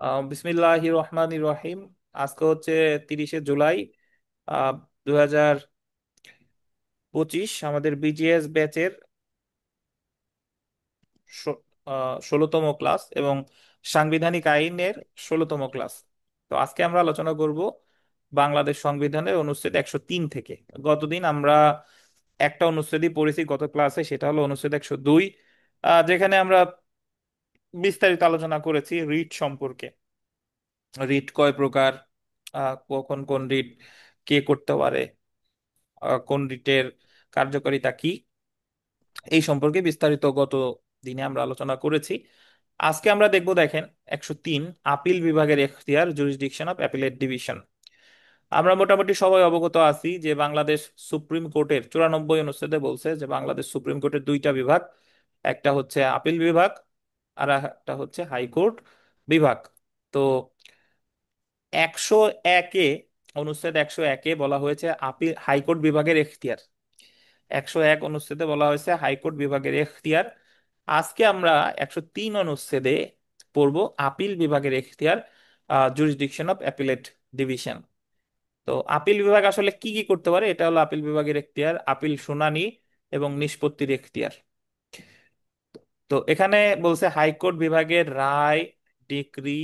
বিসমিল্লাহ রহমান রহিম। আজকে হচ্ছে 30শে জুলাই, 2025। আমাদের বিজিএস ব্যাচের 16তম ক্লাস এবং সাংবিধানিক আইনের 16তম ক্লাস। তো আজকে আমরা আলোচনা করব বাংলাদেশ সংবিধানের অনুচ্ছেদ 103 থেকে। গতদিন আমরা একটা অনুচ্ছেদই পড়েছি গত ক্লাসে, সেটা হলো অনুচ্ছেদ 102, যেখানে আমরা বিস্তারিত আলোচনা করেছি রিট সম্পর্কে। রিট কয় প্রকার, কখন কোন রিট কে করতে পারে, কোন রিটের কার্যকারিতা কি, এই সম্পর্কে বিস্তারিত গত দিনে আমরা আলোচনা করেছি। আজকে আমরা দেখব, দেখেন, 103, আপিল বিভাগের এখতিয়ার, জুরিসডিকশন অফ অ্যাপিলেট ডিভিশন। আমরা মোটামুটি সবাই অবগত আছি যে বাংলাদেশ সুপ্রিম কোর্টের 94 অনুচ্ছেদে বলছে যে বাংলাদেশ সুপ্রিম কোর্টের দুইটা বিভাগ, একটা হচ্ছে আপিল বিভাগ আর একটা হচ্ছে হাইকোর্ট বিভাগ। তো 101-এ, অনুচ্ছেদ 101-এ বলা হয়েছে আপিল হাইকোর্ট বিভাগের এখতিয়ার। 101 অনুচ্ছেদে বলা হয়েছে হাইকোর্ট বিভাগের এখতিয়ার। আজকে আমরা 103 অনুচ্ছেদে পড়ব আপিল বিভাগের এখতিয়ার, জুরিসডিকশন অফ অ্যাপিলেট ডিভিশন। তো আপিল বিভাগ আসলে কি কি করতে পারে, এটা হলো আপিল বিভাগের এখতিয়ার: আপিল শুনানি এবং নিষ্পত্তির এখতিয়ার। তো এখানে বলছে হাইকোর্ট বিভাগের রায়, ডিক্রি,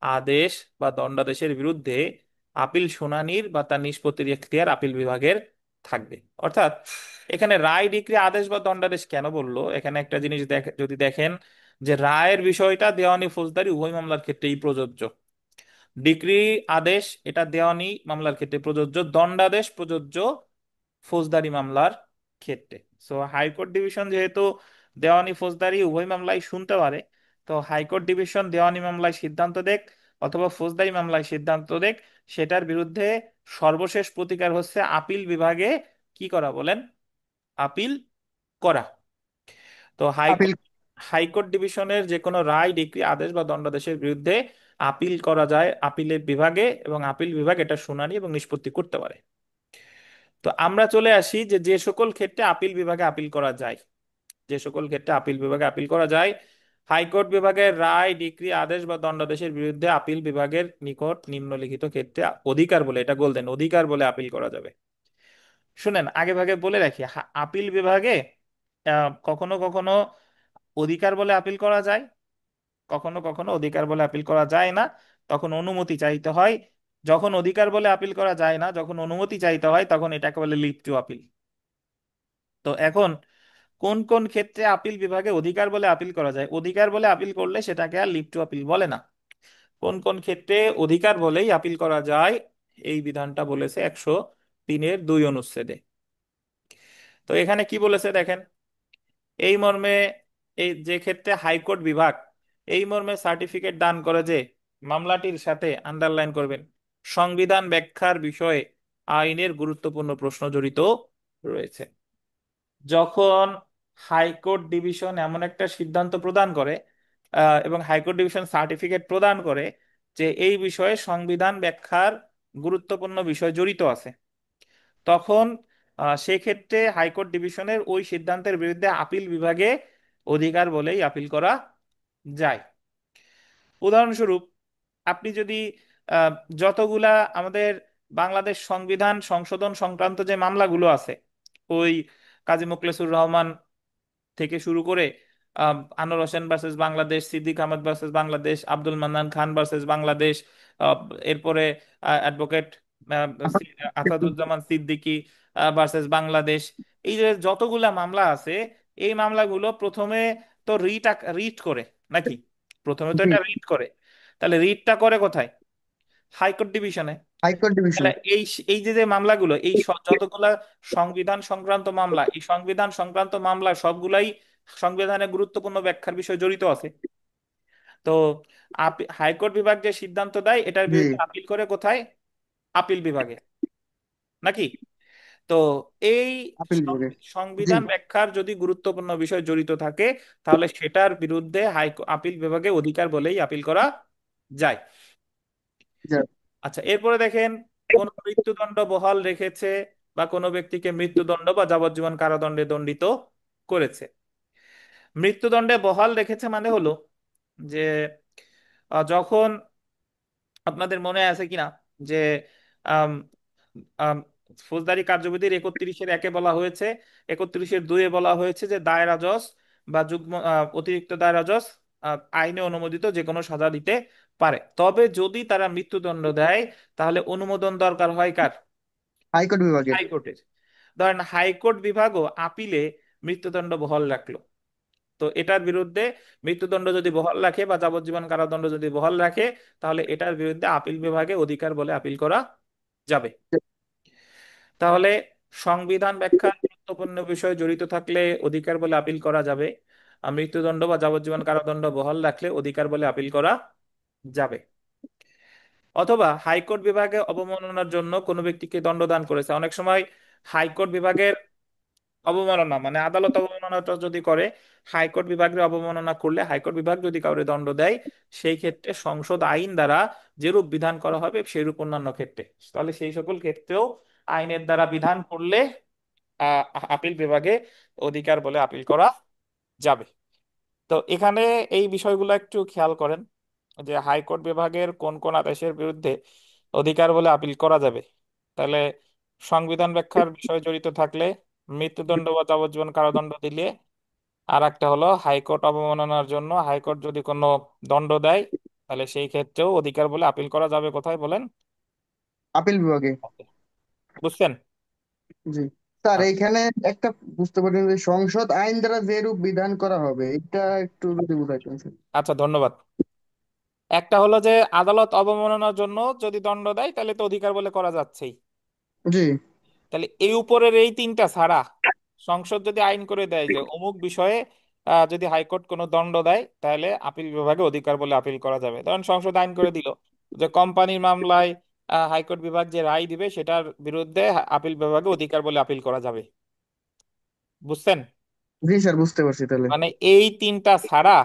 আদেশ বা দণ্ডাদেশের বিরুদ্ধে আপিল শুনানির বা তার নিষ্পত্তির এখতিয়ার আপিল বিভাগের থাকবে। অর্থাৎ এখানে রায়, ডিক্রি, আদেশ বা দণ্ডাদেশ কেন বললো, এখানে একটা জিনিস যদি দেখেন যে রায়ের বিষয়টা দেওয়ানি ফৌজদারি উভয় মামলার ক্ষেত্রেই প্রযোজ্য। ডিক্রি, আদেশ, এটা দেওয়ানি মামলার ক্ষেত্রে প্রযোজ্য, দণ্ডাদেশ প্রযোজ্য ফৌজদারি মামলার ক্ষেত্রে। সো হাইকোর্ট ডিভিশন যেহেতু দেওয়ানি ফৌজদারি উভয় মামলায় শুনতে পারে, তো হাইকোর্ট ডিভিশন দেওয়ানি মামলায় সিদ্ধান্ত দেখ অথবা ফৌজদারি মামলায় সিদ্ধান্ত দেখ, সেটার বিরুদ্ধে সর্বশেষ প্রতিকার হচ্ছে আপিল বিভাগে কি করা, বলেন? আপিল করা। তো আপিল। হাইকোর্ট হাইকোর্ট ডিভিশনের যে কোনো রায়, ডিক্রি, আদেশ বা দণ্ডাদেশের বিরুদ্ধে আপিল করা যায় আপিলের বিভাগে, এবং আপিল বিভাগ এটা শুনানি এবং নিষ্পত্তি করতে পারে। তো আমরা চলে আসি যে যে সকল ক্ষেত্রে আপিল বিভাগে আপিল করা যায়। যে সকল ক্ষেত্রে আপিল বিভাগে আপিল করা যায়, হাইকোর্ট বিভাগের রায়, ডিক্রি, আদেশ বা দণ্ডাদেশের বিরুদ্ধে আপিল বিভাগের নিকট নিম্নলিখিত ক্ষেত্রে অধিকার বলে, এটা গোল্ডেন অধিকার বলে আপিল করা যাবে। শুনেন, আগে ভাগে বলে রাখি, আপিল বিভাগে কখনো কখনো অধিকার বলে আপিল করা যায়, কখনো কখনো অধিকার বলে আপিল করা যায় না, তখন অনুমতি চাইতে হয়। যখন অধিকার বলে আপিল করা যায় না, যখন অনুমতি চাইতে হয়, তখন এটাকে বলে লিভ টু আপিল। তো এখন কোন কোন ক্ষেত্রে আপিল বিভাগে অধিকার বলে আপিল করা যায়, অধিকার বলে আপিল করলে সেটাকে আর লিভ টু আপিল বলে না। কোন কোন ক্ষেত্রে অধিকার বলেই আপিল করা যায়, এই বিধানটা বলেছে 103-এর 2 অনুচ্ছেদে। তো এখানে কি বলেছে দেখেন, এই মর্মে, এই যে ক্ষেত্রে হাইকোর্ট বিভাগ এই মর্মে সার্টিফিকেট দান করে যে মামলাটির সাথে, আন্ডারলাইন করবেন, সংবিধান ব্যাখ্যার বিষয়ে আইনের গুরুত্বপূর্ণ প্রশ্ন জড়িত রয়েছে। যখন হাইকোর্ট ডিভিশন এমন একটা সিদ্ধান্ত প্রদান করে, এবং হাইকোর্ট ডিভিশন সার্টিফিকেট প্রদান করে যে এই বিষয়ে সংবিধান ব্যাখ্যার গুরুত্বপূর্ণ বিষয় জড়িত আছে, তখন সেক্ষেত্রে হাইকোর্ট ডিভিশনের ওই সিদ্ধান্তের বিরুদ্ধে আপিল বিভাগে অধিকার বলেই আপিল করা যায়। উদাহরণস্বরূপ, আপনি যদি আহ, যতগুলা আমাদের বাংলাদেশ সংবিধান সংশোধন সংক্রান্ত যে মামলাগুলো আছে, ওই কাজী মোখলেসুর রহমান থেকে শুরু করে আনোয়ার হোসেন ভার্সেস বাংলাদেশ, সিদ্দিক আহমেদ ভার্সেস বাংলাদেশ, আব্দুল মান্নান খান ভার্সেস বাংলাদেশ, আহ, এরপরে অ্যাডভোকেট আসাদুজ্জামান সিদ্দিকী ভার্সেস বাংলাদেশ, এই যে যতগুলা মামলা আছে, এই মামলাগুলো প্রথমে তো রিট করে নাকি, প্রথমে তো জি। এটা রিট করে। তাহলে রিটটা করে কোথায়? হাইকোর্ট ডিভিশনে। High court division. তাহলে এই এই যে যে মামলাগুলো, এই যতগুলা সংবিধান সংক্রান্ত মামলা, এই সংবিধান সংক্রান্ত মামলা সবগুলাই সংবিধানের গুরুত্বপূর্ণ ব্যাখ্যার বিষয় জড়িত আছে। তো হাইকোর্ট বিভাগ যে সিদ্ধান্ত দেয়, এটার জি। বিরুদ্ধে আপিল করে কোথায়? আপিল বিভাগে, নাকি? তো এই আপিল বিভাগে। জি। সংবিধান ব্যাখ্যার যদি গুরুত্বপূর্ণ বিষয় জড়িত থাকে, তাহলে সেটার বিরুদ্ধে আপিল বিভাগে অধিকার বলেই আপিল করা যায়। যা- আচ্ছা, এরপরে দেখেন, কোন মৃত্যুদণ্ড বহাল রেখেছে বা কোনো ব্যক্তিকে মৃত্যুদণ্ড বা যাবজ্জীবন কারাদণ্ডে দণ্ডিত করেছে। মৃত্যুদণ্ডে বহাল রেখেছে মানে হলো যে যখন আপনাদের মনে আছে কিনা যে আম, আম, ফৌজদারি কার্যবিধির 31-এর 1-এ বলা হয়েছে, 31-এর 2-এ বলা হয়েছে যে দায়রা জজ বা যুগ্ম অতিরিক্ত দায়রা জজ আইনে অনুমোদিত যে কোনো সাজা দিতে পারে, তবে যদি তারা মৃত্যুদণ্ড দেয় তাহলে অনুমোদন দরকার হয় কার? হাইকোর্ট বিভাগের। হাইকোর্টের। ধরেন হাইকোর্ট বিভাগও আপিলে মৃত্যুদণ্ড বহাল রাখলো, তো এটার বিরুদ্ধে মৃত্যুদণ্ড যদি বহাল রাখে বা যাবজ্জীবন কারাদণ্ড যদি বহাল রাখে, তাহলে এটার বিরুদ্ধে আপিল বিভাগে অধিকার বলে আপিল করা যাবে। তাহলে সংবিধান ব্যাখ্যার গুরুত্বপূর্ণ বিষয় জড়িত থাকলে অধিকার বলে আপিল করা যাবে, আর মৃত্যুদণ্ড বা যাবজ্জীবন কারাদণ্ড বহাল রাখলে অধিকার বলে আপিল করা যাবে। অথবা হাইকোর্ট বিভাগে অবমাননার জন্য কোনো ব্যক্তিকে দণ্ডদান করেছে, অনেক সময় হাইকোর্ট বিভাগের অবমাননা মানে আদালত অবমাননাটা যদি করে, হাইকোর্ট বিভাগের অবমাননা করলে হাইকোর্ট বিভাগ যদি কাউকে দণ্ড দেয়, সেই ক্ষেত্রে সংসদ আইন দ্বারা যেরূপ বিধান করা হবে সেরূপ অন্যান্য ক্ষেত্রে, তাহলে সেই সকল ক্ষেত্রেও আইনের দ্বারা বিধান করলে আহ, আপিল বিভাগে অধিকার বলে আপিল করা যাবে। তো এখানে এই বিষয়গুলো একটু খেয়াল করেন যে হাইকোর্ট বিভাগের কোন কোন আদেশের বিরুদ্ধে অধিকার বলে আপিল করা যাবে। তাহলে সংবিধান ব্যাখ্যার বিষয় জড়িত থাকলে, মৃত্যুদণ্ড বা যাবজ্জীবন কারাদণ্ড দিলে, আর একটা হলো হাইকোর্ট অবমাননার জন্য হাইকোর্ট যদি কোনো দণ্ড দেয়, তাহলে সেই ক্ষেত্রেও অধিকার বলে আপিল করা যাবে কোথায় বলেন? আপিল বিভাগে। বুঝছেন? জি স্যার, আচ্ছা। এইখানে একটা বুঝতে পারেন যে সংসদ আইন দ্বারা যেরূপ বিধান করা হবে, এটা একটু যদি বুঝাইতেন স্যার। আচ্ছা, ধন্যবাদ। একটা হলো যে আদালত অবমাননার জন্য যদি দণ্ড দেয় তাহলে তো অধিকার বলে করা যাচ্ছেই। জি। তাহলে এই উপরের এই তিনটা ছাড়া সংসদ যদি আইন করে দেয় যে অমুক বিষয়ে যদি হাইকোর্ট কোনো দণ্ড দেয় তাহলে আপিল বিভাগে অধিকার বলে আপিল করা যাবে। ধরেন সংসদ আইন করে দিল যে কোম্পানির মামলায় হাইকোর্ট বিভাগ যে রায় দিবে সেটার বিরুদ্ধে আপিল বিভাগে অধিকার বলে আপিল করা যাবে। বুঝছেন? জি স্যার, বুঝতে পারছি তাহলে। মানে এই তিনটা ছাড়া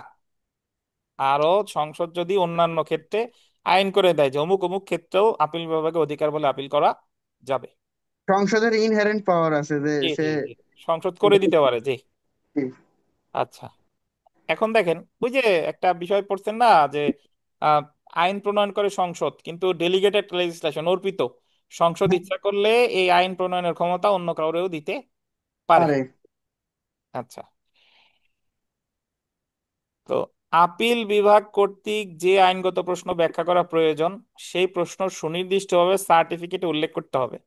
আরো সংসদ যদি অন্যান্য ক্ষেত্রে আইন করে দেয় যে অমুক অমুক ক্ষেত্রেও আপিল বিভাগে অধিকার বলে আপিল করা যাবে। সংসদের ইনহেরেন্ট পাওয়ার আছে যে জি সে। জি জি, সংসদ করে দিতে পারে, জি। জি। আচ্ছা, এখন দেখেন ওই যে একটা বিষয় পড়ছেন না যে আহ, আইন প্রণয়ন করে সংসদ কিন্তু ডেলিগেটেড লেজিসলেশন অর্পিত, সংসদ ইচ্ছা করলে এই আইন প্রণয়নের ক্ষমতা অন্য কাউরেও দিতে পারে। পারে। আচ্ছা, তো আপিল বিভাগ কর্তৃক যে আইনগত প্রশ্ন ব্যাখ্যা করা প্রয়োজন সেই প্রশ্ন সুনির্দিষ্টভাবে সার্টিফিকেটে উল্লেখ করতে হবে।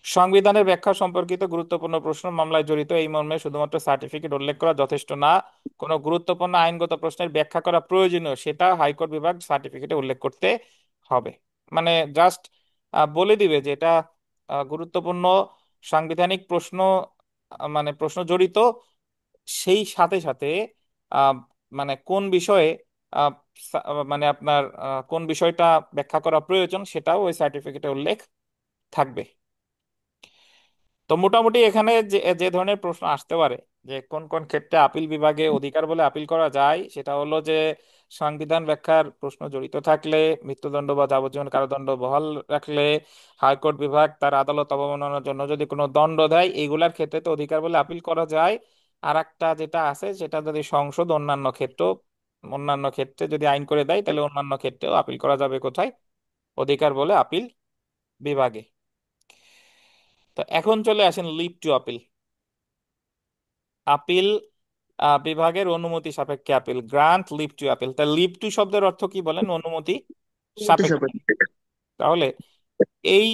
সংবিধানের ব্যাখ্যা সম্পর্কিত গুরুত্বপূর্ণ প্রশ্ন মামলায় জড়িত এই মর্মে শুধুমাত্র সার্টিফিকেট উল্লেখ করা যথেষ্ট না, কোনো গুরুত্বপূর্ণ আইনগত প্রশ্নের ব্যাখ্যা করা প্রয়োজনীয় সেটা হাইকোর্ট বিভাগ সার্টিফিকেটে উল্লেখ করতে হবে। মানে জাস্ট বলে দিবে যে এটা গুরুত্বপূর্ণ সাংবিধানিক প্রশ্ন, মানে প্রশ্ন জড়িত, সেই সাথে সাথে আহ, মানে কোন বিষয়ে আহ, মানে আপনার কোন বিষয়টা ব্যাখ্যা করা প্রয়োজন সেটাও ওই সার্টিফিকেটে উল্লেখ থাকবে। তো মোটামুটি এখানে যে যে ধরনের প্রশ্ন আসতে পারে যে কোন কোন ক্ষেত্রে আপিল বিভাগে অধিকার বলে আপিল করা যায়, সেটা হলো যে সংবিধান ব্যাখ্যার প্রশ্ন জড়িত থাকলে, মৃত্যুদণ্ড বা যাবজ্জীবন কারাদণ্ড বহাল রাখলে, হাইকোর্ট বিভাগ তার আদালত অবমাননার জন্য যদি কোনো দণ্ড দেয়, এইগুলার ক্ষেত্রে তো অধিকার বলে আপিল করা যায়। আর একটা যেটা আছে সেটা যদি সংসদ অন্যান্য ক্ষেত্রে যদি আইন করে দেয় তাহলে অন্যান্য ক্ষেত্রেও আপিল করা যাবে কোথায়? অধিকার বলে আপিল বিভাগে। তো এখন চলে আসেন লিভ টু আপিল। আপিল বিভাগের অনুমতি সাপেক্ষে appeal, grant leave to appeal. তা লিভ টু শব্দের অর্থ কি বলেন? অনুমতি অনুমতি সাপেক্ষে। সাপেক্ষে। তাহলে এই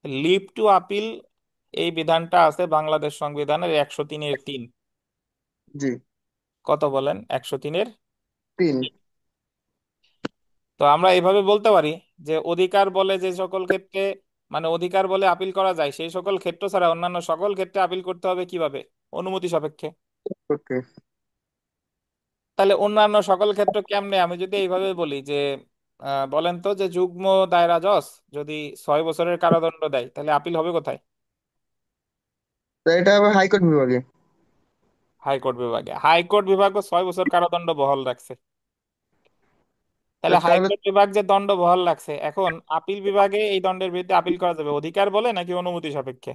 লিভ টু আপিল এই বিধানটা আছে বাংলাদেশ সংবিধানের 103-এর 3। জি। কত বলেন? 103-এর। 3। তো আমরা এইভাবে বলতে পারি যে অধিকার বলে যে সকল ক্ষেত্রে, মানে অধিকার বলে আপিল করা যায় সেই সকল ক্ষেত্র ছাড়া অন্যান্য সকল ক্ষেত্রে আপিল করতে হবে কিভাবে? অনুমতি সাপেক্ষে। ওকে। তাহলে অন্যান্য সকল ক্ষেত্র কেমনে? আমি যদি এইভাবে বলি যে বলেন তো যে যুগ্ম দায়রা জজ যদি 6 বছরের কারাদণ্ড দেয় তাহলে আপিল হবে কোথায়? তো এটা আবার হাইকোর্ট বিভাগে। হাইকোর্ট বিভাগে। হাইকোর্ট বিভাগও 6 বছর কারাদণ্ড বহাল রাখছে। তাহলে তাহলে হাইকোর্ট বিভাগ যে দণ্ড বহাল রাখছে, এখন আপিল বিভাগে এই দণ্ডের বিরুদ্ধে আপিল করা যাবে অধিকার বলে নাকি অনুমতি সাপেক্ষে?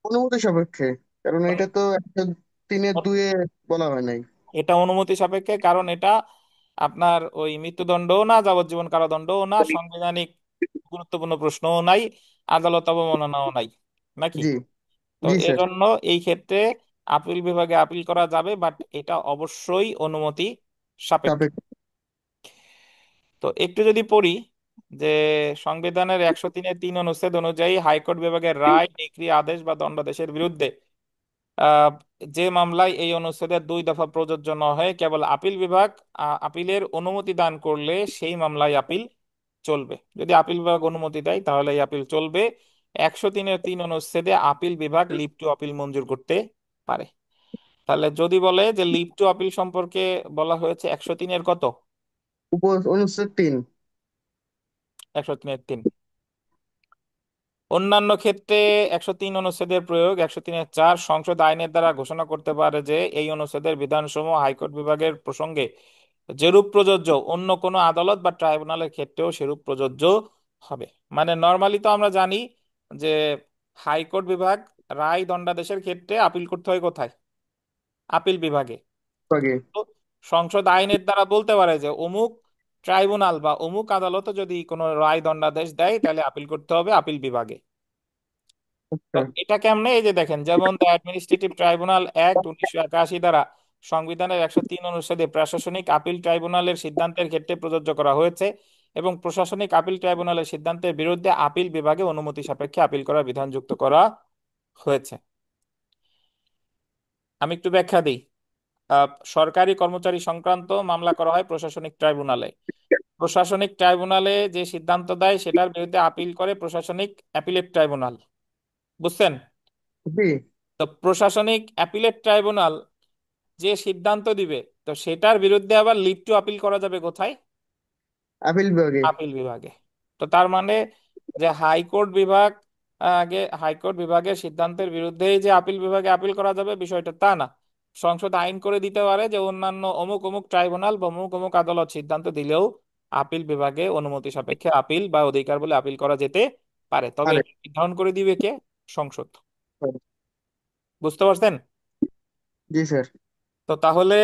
অনুমতি সাপেক্ষে, কারণ এটা অনু- তো একটা 3-এর 2-এ বলা হয় নাই। এটা অনুমতি সাপেক্ষে, কারণ এটা আপনার ওই মৃত্যুদণ্ডও না, যাবজ্জীবন কারাদণ্ডও না, সাংবিধানিক গুরুত্বপূর্ণ প্রশ্নও নাই, আদালত অবমাননাও নাই, নাকি? জি। তো জি স্যার। এজন্য এই ক্ষেত্রে আপিল বিভাগে আপিল করা যাবে, বাট এটা অবশ্যই অনুমতি সাপেক্ষ। সাপেক্ষ। তো একটু যদি পড়ি যে সংবিধানের 103-এর 3 অনুচ্ছেদ অনুযায়ী হাইকোর্ট বিভাগের রায়, ডিক্রি, আদেশ বা দণ্ডাদেশের বিরুদ্ধে আহ, যে মামলায় এই অনুচ্ছেদের 2 দফা প্রযোজ্য ন হয়, কেবল আপিল বিভাগ আপিলের অনুমতি দান করলে সেই মামলায় আপিল চলবে। যদি আপিল বিভাগ অনুমতি দেয় তাহলে এই আপিল চলবে। 103-এর 3 অনুচ্ছেদে আপিল বিভাগ লিভ টু আপিল মঞ্জুর করতে পারে। তাহলে যদি বলে যে লিভ টু আপিল সম্পর্কে বলা হয়েছে 103-এর কত? অনুচ্ছেদ 3। 103-এর 3। অন্যান্য ক্ষেত্রে 103 অনুচ্ছেদের প্রয়োগ 103-এর 4 সংসদ আইনের দ্বারা ঘোষণা করতে পারে যে এই অনুচ্ছেদের বিধানসমূহ হাইকোর্ট বিভাগের প্রসঙ্গে যেরূপ প্রযোজ্য অন্য কোনো আদালত বা ট্রাইব্যুনালের ক্ষেত্রেও সেরূপ প্রযোজ্য হবে। মানে নর্মালি তো আমরা জানি যে হাইকোর্ট বিভাগ রায় দণ্ডাদেশের ক্ষেত্রে আপিল করতে হয় কোথায়? আপিল বিভাগে। আগে। তো সংসদ আইনের দ্বারা বলতে পারে যে অমুক ট্রাইব্যুনাল বা অমুক আদালতে যদি কোনো রায় দণ্ডাদেশ দেয় তাহলে আপিল করতে হবে আপিল বিভাগে। তো আচ্ছা। এটা কেমনে? এই যে দেখেন, যেমন দ্য অ্যাডমিনিস্ট্রেটিভ ট্রাইব্যুনাল অ্যাক্ট 1981 দ্বারা সংবিধানের 103 অনুচ্ছেদে প্রশাসনিক আপিল ট্রাইব্যুনালের সিদ্ধান্তের ক্ষেত্রে প্রযোজ্য করা হয়েছে, এবং প্রশাসনিক আপিল ট্রাইব্যুনালের সিদ্ধান্তের বিরুদ্ধে আপিল বিভাগে অনুমতি সাপেক্ষে আপিল করার বিধান যুক্ত করা হয়েছে। আমি একটু ব্যাখ্যা দিই। সরকারি কর্মচারী সংক্রান্ত মামলা করা হয় প্রশাসনিক ট্রাইব্যুনালে। প্রশাসনিক ট্রাইব্যুনালে যে সিদ্ধান্ত দেয় সেটার বিরুদ্ধে আপিল করে প্রশাসনিক অ্যাপিলেট ট্রাইব্যুনাল। বুঝছেন? জি। তো প্রশাসনিক অ্যাপিলেট ট্রাইব্যুনাল যে সিদ্ধান্ত দিবে, তো সেটার বিরুদ্ধে আবার লিভ টু আপিল করা যাবে কোথায়? আপিল বিভাগে। আপিল বিভাগে। তো তার মানে যে হাইকোর্ট বিভাগ আগে হাইকোর্ট বিভাগের সিদ্ধান্তের বিরুদ্ধেই যে আপিল বিভাগে আপিল করা যাবে বিষয়টা তা না। সংসদ আইন করে দিতে পারে যে অন্যান্য অমুক অমুক ট্রাইব্যুনাল বা অমুক অমুক আদালত সিদ্ধান্ত দিলেও আপিল বিভাগে অনুমতি সাপেক্ষে আপিল বা অধিকার বলে আপিল করা যেতে পারে, তবে আরে। এটা নির্ধারণ করে দিবে কে? সংসদ। বুঝতে পারছেন? জি স্যার। তো তাহলে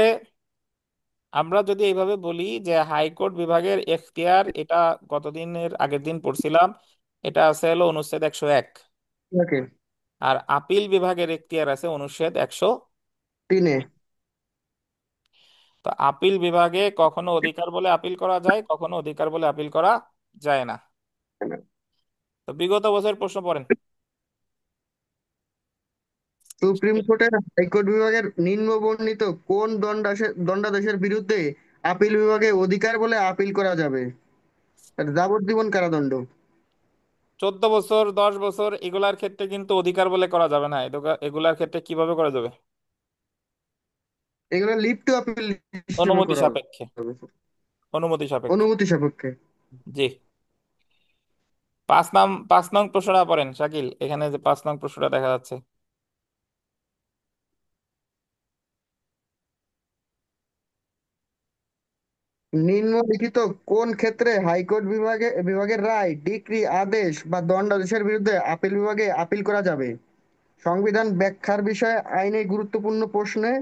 আমরা যদি এইভাবে বলি যে হাইকোর্ট বিভাগের এখতিয়ার, এটা গতদিনের আগের দিন পড়ছিলাম, এটা আছে হলো অনুচ্ছেদ 101। ওকে। আর আপিল বিভাগের এখতিয়ার আছে অনুচ্ছেদ 3-এ। 103। তো আপিল বিভাগে কখনো অধিকার বলে আপিল করা যায়, কখনো অধিকার বলে আপিল করা যায় না। তো বিগত বছর প্রশ্ন পড়েন। সুপ্রিম কোর্টের হাইকোর্ট বিভাগের নিম্ন বর্ণিত কোন দণ্ডাদেশের বিরুদ্ধে আপিল বিভাগে অধিকার বলে আপিল করা যাবে? আর যাবজ্জীবন কারাদণ্ড। 14 বছর, 10 বছর এগুলার ক্ষেত্রে কিন্তু অধিকার বলে করা যাবে না। এগুলার ক্ষেত্রে কিভাবে করা যাবে? এগুলো লিভ টু আপিল হিসেবে অনুমতি করা সাপেক্ষে। হবে। অনুমতি সাপেক্ষে। অনুমতি সাপেক্ষে। জি। 5 নং প্রশ্নটা পড়েন শাকিল, এখানে যে 5 নং প্রশ্নটা দেখা যাচ্ছে। নিম্নলিখিত কোন ক্ষেত্রে হাইকোর্ট বিভাগের রায়, ডিক্রি, আদেশ বা দণ্ডাদেশের বিরুদ্ধে আপিল বিভাগে আপিল করা যাবে? সংবিধান ব্যাখ্যার বিষয়ে আইনে গুরুত্বপূর্ণ প্রশ্নে,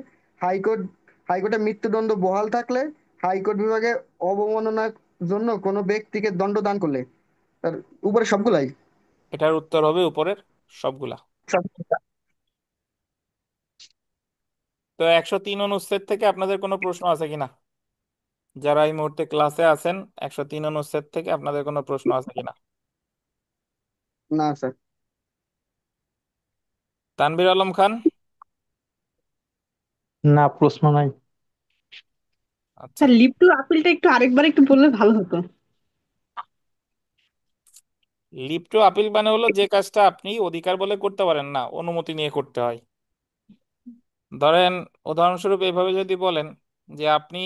হাইকোর্ট হাইকোর্টে মৃত্যুদণ্ড বহাল থাকলে, হাইকোর্ট বিভাগে অবমাননার জন্য কোনো ব্যক্তিকে দণ্ড দান করলে। তার উপরে সবগুলাই। এটার উত্তর হবে উপরের সবগুলা। সব। তো 103 অনুচ্ছেদ থেকে আপনাদের কোনো প্রশ্ন আছে কিনা? যারা এই মুহূর্তে ক্লাসে আছেন, 103 অনুচ্ছেদ থেকে আপনাদের কোনো প্রশ্ন আছে কিনা? না স্যার। তানভীর আলম খান। না, প্রশ্ন নাই। আচ্ছা। স্যার, লিভ টু আপিলটা একটু আরেকবার একটু বললে ভালো হতো। লিভ টু আপিল মানে হলো যে কাজটা আপনি অধিকার বলে করতে পারেন না, অনুমতি নিয়ে করতে হয়। ধরেন, উদাহরণস্বরূপ এইভাবে যদি বলেন যে আপনি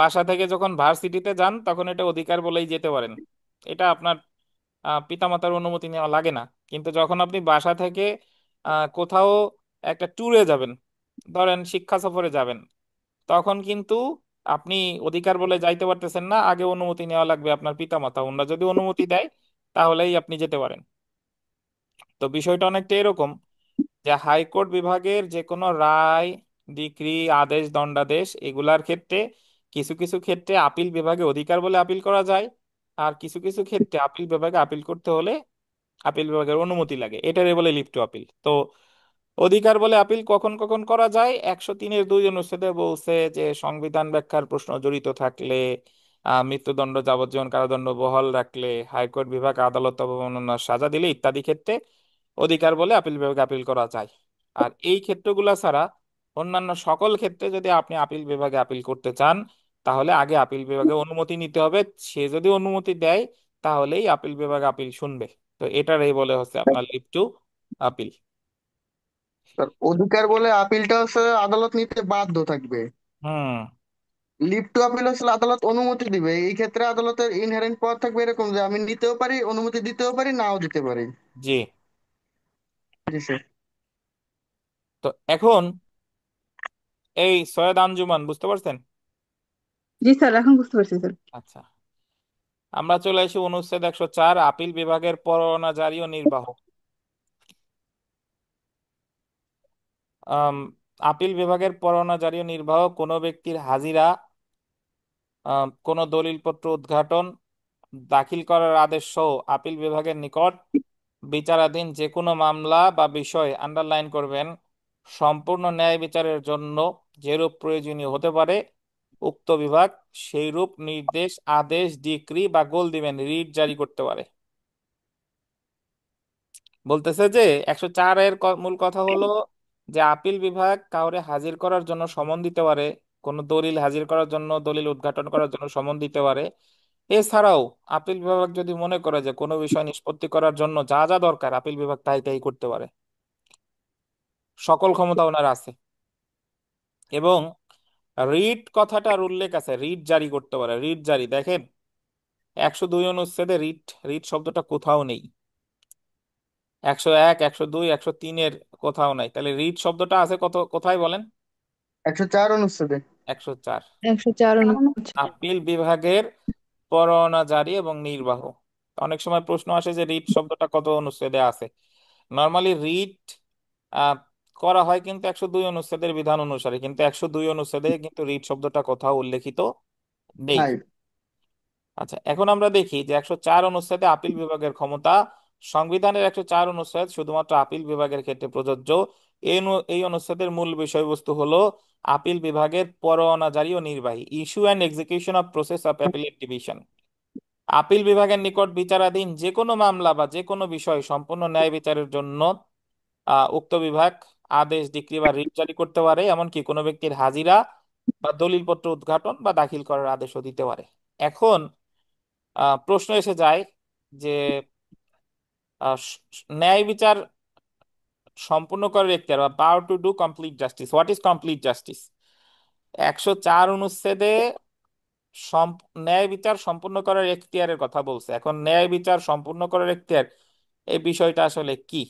বাসা থেকে যখন ভার্সিটিতে যান তখন এটা অধিকার বলেই যেতে পারেন, এটা আপনার পিতামাতার অনুমতি নেওয়া লাগে না। কিন্তু যখন আপনি বাসা থেকে কোথাও একটা ট্যুরে যাবেন, ধরেন শিক্ষা সফরে যাবেন, তখন কিন্তু আপনি অধিকার বলে যাইতে পারতেছেন না, আগে অনুমতি নেওয়া লাগবে আপনার পিতামাতা, ওনারা যদি অনুমতি দেয় তাহলেই আপনি যেতে পারেন। তো বিষয়টা অনেকটা এরকম যে হাইকোর্ট বিভাগের যে কোনো রায়, ডিক্রি, আদেশ, দণ্ডাদেশ এগুলার ক্ষেত্রে কিছু কিছু ক্ষেত্রে আপিল বিভাগে অধিকার বলে আপিল করা যায়, আর কিছু কিছু ক্ষেত্রে আপিল বিভাগে আপিল করতে হলে আপিল বিভাগের অনুমতি লাগে, এটারে বলে লিভ টু আপিল। তো অধিকার বলে আপিল কখন কখন করা যায়? 103-2 অনুচ্ছেদে বলছে যে সংবিধান ব্যাখ্যার প্রশ্ন জড়িত থাকলে, মৃত্যুদণ্ড, যাবজ্জীবন কারাদণ্ড বহাল রাখলে, হাইকোর্ট বিভাগ আদালত অবমাননার সাজা দিলে ইত্যাদি ক্ষেত্রে অধিকার বলে আপিল বিভাগে আপিল করা যায়। আর এই ক্ষেত্রগুলো ছাড়া অন্যান্য সকল ক্ষেত্রে যদি আপনি আপিল বিভাগে আপিল করতে চান, তাহলে আগে আপিল বিভাগে অনুমতি নিতে হবে। সে যদি অনুমতি দেয় তাহলেই আপিল বিভাগ আপিল শুনবে। তো এটারই বলে হচ্ছে আপনার লিভ টু আপিল। স্যার, অধিকার বলে আপিলটা হচ্ছে আদালত নিতে বাধ্য থাকবে। হুম। লিভ টু আপিল হচ্ছে আদালত অনুমতি দিবে, এই ক্ষেত্রে আদালতের ইনহেরেন্ট পাওয়ার থাকবে এরকম যে আমি নিতেও পারি, অনুমতি দিতেও পারি, নাও দিতে পারি। জি। জি স্যার। তো এখন এই সৈয়দ আঞ্জুমান বুঝতে পারছেন? জি স্যার, এখন বুঝতে পারছি স্যার। আচ্ছা, আমরা চলে আসি অনুচ্ছেদ 104, আপিল বিভাগের পরোয়ানা জারি ও নির্বাহ। আম, আপিল বিভাগের পরোয়ানা জারি ও নির্বাহ কোনো ব্যক্তির হাজিরা, কোনো দলিলপত্র উদ্ঘাটন, দাখিল করার আদেশ সহ আপিল বিভাগের নিকট বিচারাধীন যে কোনো মামলা বা বিষয়, আন্ডারলাইন করবেন, সম্পূর্ণ ন্যায় বিচারের জন্য যেরূপ প্রয়োজনীয় হতে পারে, উক্ত বিভাগ সেইরূপ নির্দেশ, আদেশ, ডিক্রি বা গোল দিবেন, রিট জারি করতে পারে। বলতেছে যে 104-এর মূল কথা হলো যে আপিল বিভাগ কাউরে হাজির করার জন্য সমন দিতে পারে, কোনো দলিল হাজির করার জন্য, দলিল উদ্ঘাটন করার জন্য সমন দিতে পারে। এছাড়াও আপিল বিভাগ যদি মনে করে যে কোনো বিষয় নিষ্পত্তি করার জন্য যা যা দরকার আপিল বিভাগ তাই তাই করতে পারে, সকল ক্ষমতা ওনার আছে। এবং রিট কথাটার উল্লেখ আছে, রিট জারি করতে পারে, রিট জারি দেখেন 102 অনুচ্ছেদে রিট, রিট শব্দটা কোথাও নেই। 101, 102, 103-এর কোথাও নাই, তাহলে রিট শব্দটা আছে কত, কোথায় বলেন? 104 অনুচ্ছেদে। 104। 104 অনুচ্ছেদ। আপিল বিভাগের পরোয়ানা জারি এবং নির্বাহ। অনেক সময় প্রশ্ন আসে যে রিট শব্দটা কত অনুচ্ছেদে আছে। নর্মালি রিট আহ, করা হয় কিন্তু 102 অনুচ্ছেদের বিধান অনুসারে, কিন্তু 102 অনুচ্ছেদে কিন্তু রিট শব্দটা কোথাও উল্লেখিত নেই। নাই। আচ্ছা, এখন আমরা দেখি যে 104 অনুচ্ছেদে আপিল বিভাগের ক্ষমতা। সংবিধানের 104 অনুচ্ছেদ শুধুমাত্র আপিল বিভাগের ক্ষেত্রে প্রযোজ্য। এই অনুচ্ছেদের মূল বিষয়বস্তু হলো আপিল বিভাগের পরোয়ানা জারি ও নির্বাহী, issue and execution of process of appellate division. Appeal বিভাগের নিকট বিচারাধীন যে কোনো মামলা বা যে কোনো বিষয় সম্পূর্ণ ন্যায় বিচারের জন্য উক্ত বিভাগ আদেশ, ডিক্রি বা রিট জারি করতে পারে, এমনকি কোনো ব্যক্তির হাজিরা বা দলিলপত্র উদ্ঘাটন বা দাখিল করার আদেশও দিতে পারে। এখন প্রশ্ন এসে যায় যে ন্যায় বিচার সম্পূর্ণ করার এখতিয়ার বা পাওয়ার to do complete justice, what is complete justice? 104 অনুচ্ছেদে ন্যায় বিচার সম্পূর্ণ করার এখতিয়ারের কথা বলছে। এখন ন্যায় বিচার সম্পূর্ণ করার এখতিয়ার, এই বিষয়টা আসলে কি?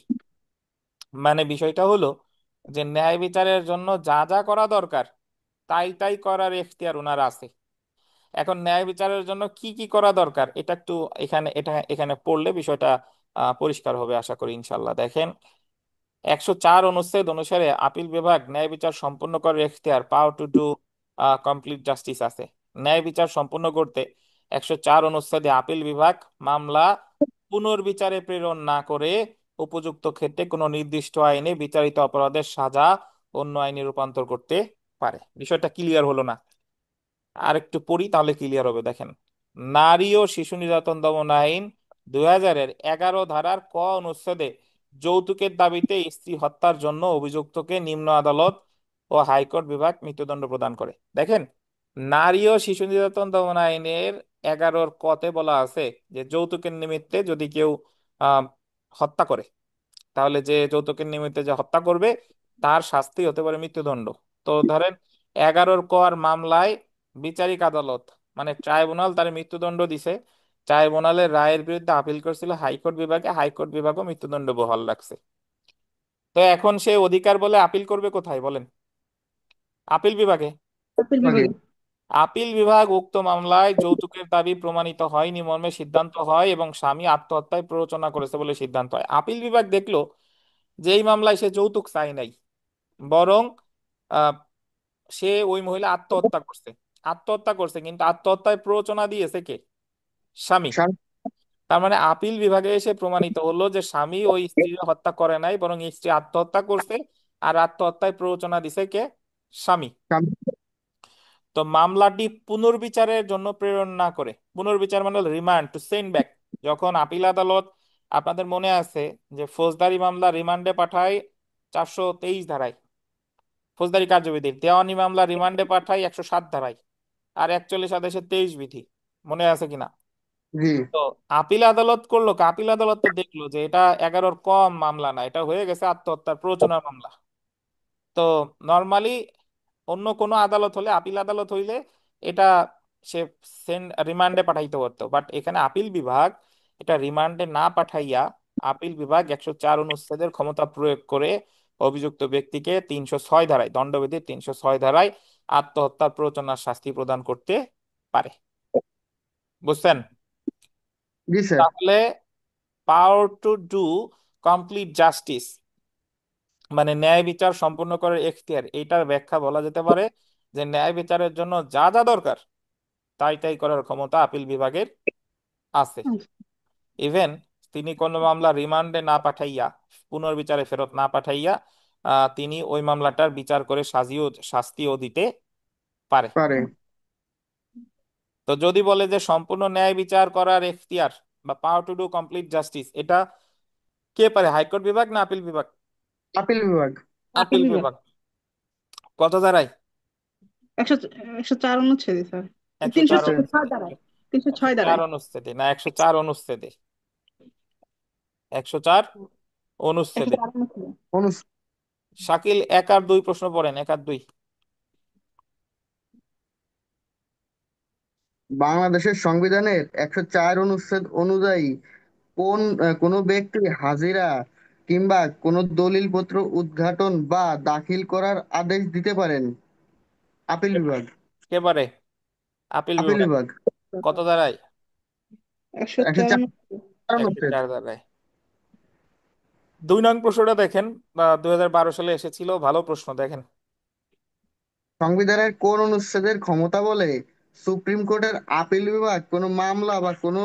মানে বিষয়টা হলো যে ন্যায় বিচারের জন্য যা যা করা দরকার তাই তাই করার এখতিয়ার ওনার আছে। এখন ন্যায় বিচারের জন্য কি কি করা দরকার এটা একটু এখানে পড়লে বিষয়টা পরিষ্কার হবে আশা করি ইনশাল্লাহ। দেখেন, 104 অনুচ্ছেদ অনুসারে আপিল বিভাগ ন্যায় বিচার সম্পূর্ণ করার এখতিয়ার, পাওয়ার টু ডু কমপ্লিট জাস্টিস আছে। ন্যায় বিচার সম্পূর্ণ করতে 104 অনুচ্ছেদে আপিল বিভাগ মামলা পুনর্বিচারে প্রেরণ না করে উপযুক্ত ক্ষেত্রে কোনো নির্দিষ্ট আইনে বিচারিত অপরাধের সাজা অন্য আইনে রূপান্তর করতে পারে। বিষয়টা ক্লিয়ার হলো না? আর একটু পড়ি তাহলে ক্লিয়ার হবে। দেখেন, নারী ও শিশু নির্যাতন দমন আইন 2000-এর 11 ধারার ক অনুচ্ছেদে যৌতুকের দাবিতে স্ত্রী হত্যার জন্য অভিযুক্তকে নিম্ন আদালত ও হাইকোর্ট বিভাগ মৃত্যুদণ্ড প্রদান করে। দেখেন, নারী ও শিশু নির্যাতন দমন আইনের 11-র কতে বলা আছে যে যৌতুকের নিমিত্তে যদি কেউ আহ হত্যা করে, তাহলে যে যৌতুকের নিমিত্তে যে হত্যা করবে তার শাস্তি হতে পারে মৃত্যুদণ্ড। তো ধরেন 11-র কর মামলায় বিচারিক আদালত মানে ট্রাইব্যুনাল তার মৃত্যুদণ্ড দিছে, ট্রাইব্যুনালের রায়ের বিরুদ্ধে আপিল করছিল হাইকোর্ট বিভাগে, হাইকোর্ট বিভাগও মৃত্যুদণ্ড বহাল রাখছে। তো এখন সে অধিকার বলে আপিল করবে কোথায় বলেন? আপিল বিভাগে। আপিল আগে। বিভাগে। আপিল বিভাগ উক্ত মামলায় যৌতুকের দাবি প্রমাণিত হয়নি মর্মে সিদ্ধান্ত হয় এবং স্বামী আত্মহত্যায় প্ররোচনা করেছে বলে সিদ্ধান্ত হয়। আপিল বিভাগ দেখলো যে এই মামলায় সে যৌতুক চায় নাই, বরং আহ, সে ওই মহিলা আত্মহত্যা করছে। আত্মহত্যা করছে, কিন্তু আত্মহত্যায় প্ররোচনা দিয়েছে কে? স্বামী। স্বামী। তার মানে আপিল বিভাগে এসে প্রমাণিত হলো যে স্বামী ওই স্ত্রীর হত্যা করে নাই, বরং স্ত্রী আত্মহত্যা করছে। আর আত্মহত্যায় প্ররোচনা দিছে কে? স্বামী। স্বামী। তো মামলাটি পুনর্বিচারের জন্য প্রেরণ না করে, পুনর্বিচার মানে রিমান্ড, টু সেন্ড ব্যাক, যখন আপিল আদালত, আপনাদের মনে আছে যে ফৌজদারি মামলা রিমান্ডে পাঠায় 423 ধারায়, ফৌজদারি কার্যবিধির, দেওয়ানি মামলা রিমান্ডে পাঠায় 107 ধারায়, আর 41 আদেশে 23 বিধি, মনে আছে কিনা? জি। তো আপিল আদালত করলো কি? আপিল আদালত তো দেখলো যে এটা 11-র কম মামলা না, এটা হয়ে গেছে আত্মহত্যার প্ররোচনার মামলা। তো নর্মালি অন্য কোনো আদালত হলে, আপিল আদালত হইলে এটা সে রিমান্ডে পাঠাইতে পারতো, বাট এখানে আপিল বিভাগ এটা রিমান্ডে না পাঠাইয়া আপিল বিভাগ 104 অনুচ্ছেদের ক্ষমতা প্রয়োগ করে অভিযুক্ত ব্যক্তিকে 306 ধারায়, দণ্ডবিধির 306 ধারায় আত্মহত্যার প্ররোচনার শাস্তি প্রদান করতে পারে। বুঝছেন? জি স্যার। তাহলে পাওয়ার টু ডু কমপ্লিট জাস্টিস মানে ন্যায় বিচার সম্পূর্ণ করার এখতিয়ার, এইটার ব্যাখ্যা বলা যেতে পারে যে ন্যায় বিচারের জন্য যা যা দরকার তাই তাই করার ক্ষমতা আপিল বিভাগের আছে। ইভেন তিনি কোনো মামলা রিমান্ডে না পাঠাইয়া, পুনর্বিচারে ফেরত না পাঠাইয়া, তিনি ওই মামলাটার বিচার করে শাস্তিও দিতে পারে। পারে। তো যদি বলে যে সম্পূর্ণ ন্যায় বিচার করার এখতিয়ার বা পাওয়ার টু ডু কমপ্লিট জাস্টিস, এটা কে পারে, হাইকোর্ট বিভাগ না আপিল বিভাগ? আপিল বিভাগ। আপিল আপিল বিভাগ। বিভাগ। কত ধারায়? 104 অনুচ্ছেদে স্যার। একশো তিনশো চার স্যার। ছয় ধারায়। তিনশো একশো ছয় চার ধারায়। অনুচ্ছেদে না, 104 অনুচ্ছেদে, 104 অনুচ্ছেদে। 104 অনুচ্ছেদে। শাকিল 1 আর 2 প্রশ্ন পড়েন, 1 আর 2। বাংলাদেশের সংবিধানের 104 অনুচ্ছেদ অনুযায়ী কোন ব্যক্তি হাজিরা কিংবা কোনো দলিলপত্র উদ্ঘাটন বা দাখিল করার আদেশ দিতে পারেন? আপিল বিভাগ। কে পারে? আপিল আপিল বিভাগ। বিভাগ। কত ধারায়? 104 104 অনুচ্ছেদে। একশো অনুচ্ছেদ। চার ধারায় 2 নং প্রশ্নটা দেখেন, 2012 সালে এসেছিল, ভালো প্রশ্ন, দেখেন। সংবিধানের কোন অনুচ্ছেদের ক্ষমতা বলে সুপ্রিম কোর্টের আপিল বিভাগ কোনো মামলা বা কোনো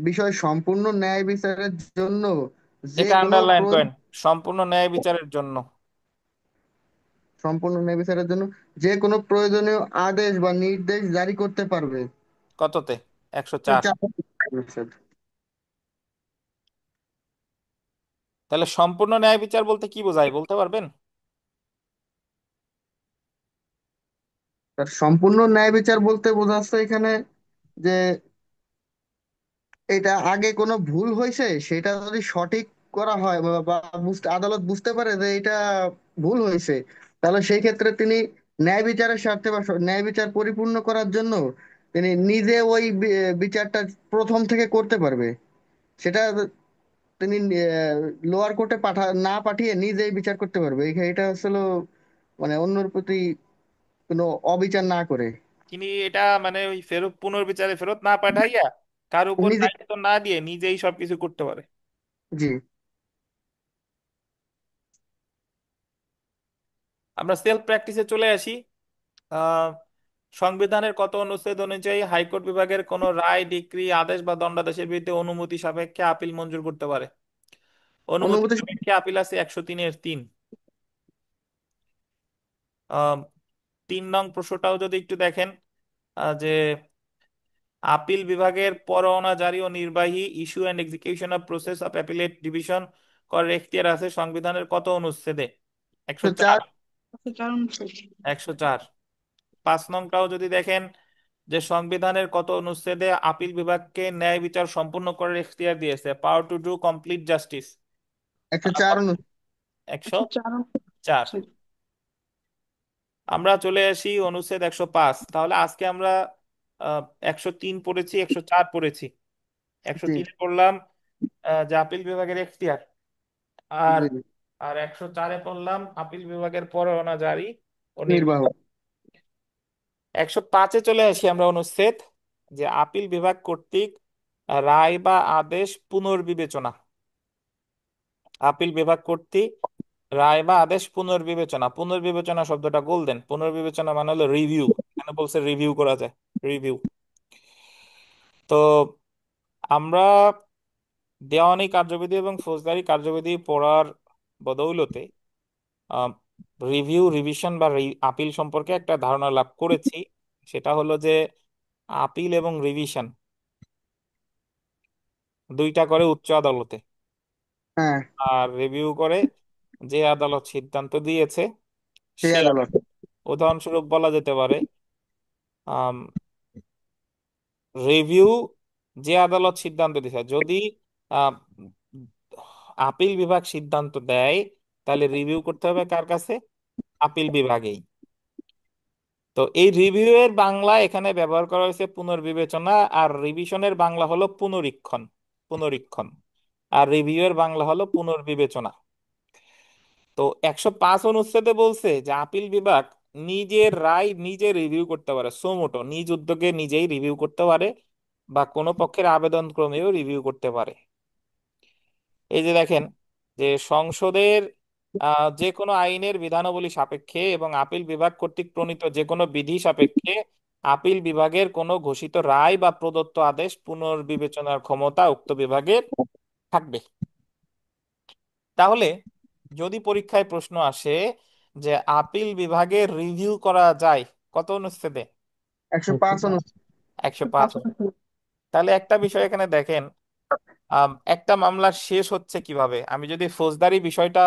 বিষয় সম্পূর্ণ ন্যায় বিচারের জন্য যে এটা কোনো আন্ডারলাইন করেন, সম্পূর্ণ ন্যায় বিচারের জন্য। সম্পূর্ণ ন্যায় বিচারের জন্য যে কোনো প্রয়োজনীয় আদেশ বা নির্দেশ জারি করতে পারবে? কততে? একশো তো চার চার অনুচ্ছেদ। তাহলে সম্পূর্ণ ন্যায় বিচার বলতে কি বোঝায়, বলতে পারবেন? তার সম্পূর্ণ ন্যায় বিচার বলতে বোঝাচ্ছে এখানে যে এটা আগে কোনো ভুল হয়েছে সেটা যদি সঠিক করা হয় বা আদালত বুঝতে পারে যে এটা ভুল হয়েছে, তাহলে সেই ক্ষেত্রে তিনি ন্যায় বিচারের স্বার্থে বা ন্যায় বিচার পরিপূর্ণ করার জন্য তিনি নিজে ওই বিচারটা প্রথম থেকে করতে পারবে। সেটা তিনি লোয়ার কোর্টে না পাঠিয়ে নিজেই বিচার করতে পারবে। এটা আসলে মানে অন্যের প্রতি কোনো অবিচার না করে তিনি এটা মানে ওই ফেরত, পুনর্বিচারে ফেরত না পাঠাইয়া, কার উপর নিজে। দায়িত্ব না দিয়ে নিজেই সবকিছু করতে পারে। জি। আমরা সেলফ প্র্যাকটিসে চলে আসি। আহ, সংবিধানের কত অনুচ্ছেদ অনুযায়ী হাইকোর্ট বিভাগের কোনো রায়, ডিক্রি, আদেশ বা দণ্ডাদেশের বিরুদ্ধে অনুমতি সাপেক্ষে আপিল মঞ্জুর করতে পারে? অনুমতি অনুমতি। সাপেক্ষে আপিল আছে 103-এর 3। 3 নং প্রশ্নটাও যদি একটু দেখেন, যে আপিল বিভাগের পরোয়ানা জারি ও নির্বাহী, issue and execution of process of appellate division করার এখতিয়ার আছে সংবিধানের কত অনুচ্ছেদে? 104। 104 অনুচ্ছেদ। 104। 5 নংটাও যদি দেখেন, যে সংবিধানের কত অনুচ্ছেদে আপিল বিভাগকে ন্যায় বিচার সম্পূর্ণ করার এখতিয়ার দিয়েছে, পাওয়ার টু ডু কমপ্লিট জাস্টিস? 104 অনুচ্ছেদ। একশো 104 চার অনুচ্ছেদ। আমরা চলে আসি অনুচ্ছেদ 105। তাহলে আজকে আমরা 103 পড়েছি, 104 পড়েছি। একশো জি। তিনে পড়লাম যে আপিল বিভাগের এখতিয়ার, আর জি। আর 104-এ পড়লাম আপিল বিভাগের পরোয়ানা জারি ও নির্বাহ। নির্বাহ। 105-এ চলে আসি আমরা, অনুচ্ছেদ যে আপিল বিভাগ কর্তৃক রায় বা আদেশ পুনর্বিবেচনা। আপিল বিভাগ কর্তৃক রায় বা আদেশ পুনর্বিবেচনা, পুনর্বিবেচনা শব্দটা গোল্ডেন, পুনর্বিবেচনা মানে হলো রিভিউ। এখানে বলছে রিভিউ করা যায়, রিভিউ। তো আমরা দেওয়ানি কার্যবিধি এবং ফৌজদারি কার্যবিধি পড়ার বদৌলতে রিভিউ, রিভিশন বা আপিল সম্পর্কে একটা ধারণা লাভ করেছি। সেটা হলো যে আপিল এবং রিভিশন দুইটা করে উচ্চ আদালতে, হ্যাঁ, আর রিভিউ করে যে আদালত সিদ্ধান্ত দিয়েছে সেই সে আদালত। আদালত। উদাহরণস্বরূপ বলা যেতে পারে রিভিউ যে আদালত সিদ্ধান্ত দিয়েছে, যদি আহ, আপিল বিভাগ সিদ্ধান্ত দেয় তাহলে রিভিউ করতে হবে কার কাছে? আপিল বিভাগেই। তো এই রিভিউ এর বাংলা এখানে ব্যবহার করা হয়েছে পুনর্বিবেচনা, আর রিভিশনের বাংলা হলো পুনরীক্ষণ। পুনরীক্ষণ। আর রিভিউ এর বাংলা হলো পুনর্বিবেচনা। তো 105 অনুচ্ছেদে বলছে যে আপিল বিভাগ নিজের রায় নিজে রিভিউ করতে পারে, সোমোটো নিজ উদ্যোগে নিজেই রিভিউ করতে পারে, বা কোনো পক্ষের আবেদন ক্রমেও রিভিউ করতে পারে। এই যে দেখেন, যে সংসদের যে কোনো আইনের বিধানাবলী সাপেক্ষে এবং আপিল বিভাগ কর্তৃক প্রণীত যে কোনো বিধি সাপেক্ষে আপিল বিভাগের কোনো ঘোষিত রায় বা প্রদত্ত আদেশ পুনর্বিবেচনার ক্ষমতা উক্ত বিভাগের থাকবে। তাহলে যদি পরীক্ষায় প্রশ্ন আসে যে আপিল বিভাগে রিভিউ করা যায় কত অনুচ্ছেদে? 105 অনুচ্ছেদ। 105। তাহলে একটা বিষয় এখানে দেখেন, একটা মামলা শেষ হচ্ছে কিভাবে। আমি যদি ফৌজদারি বিষয়টা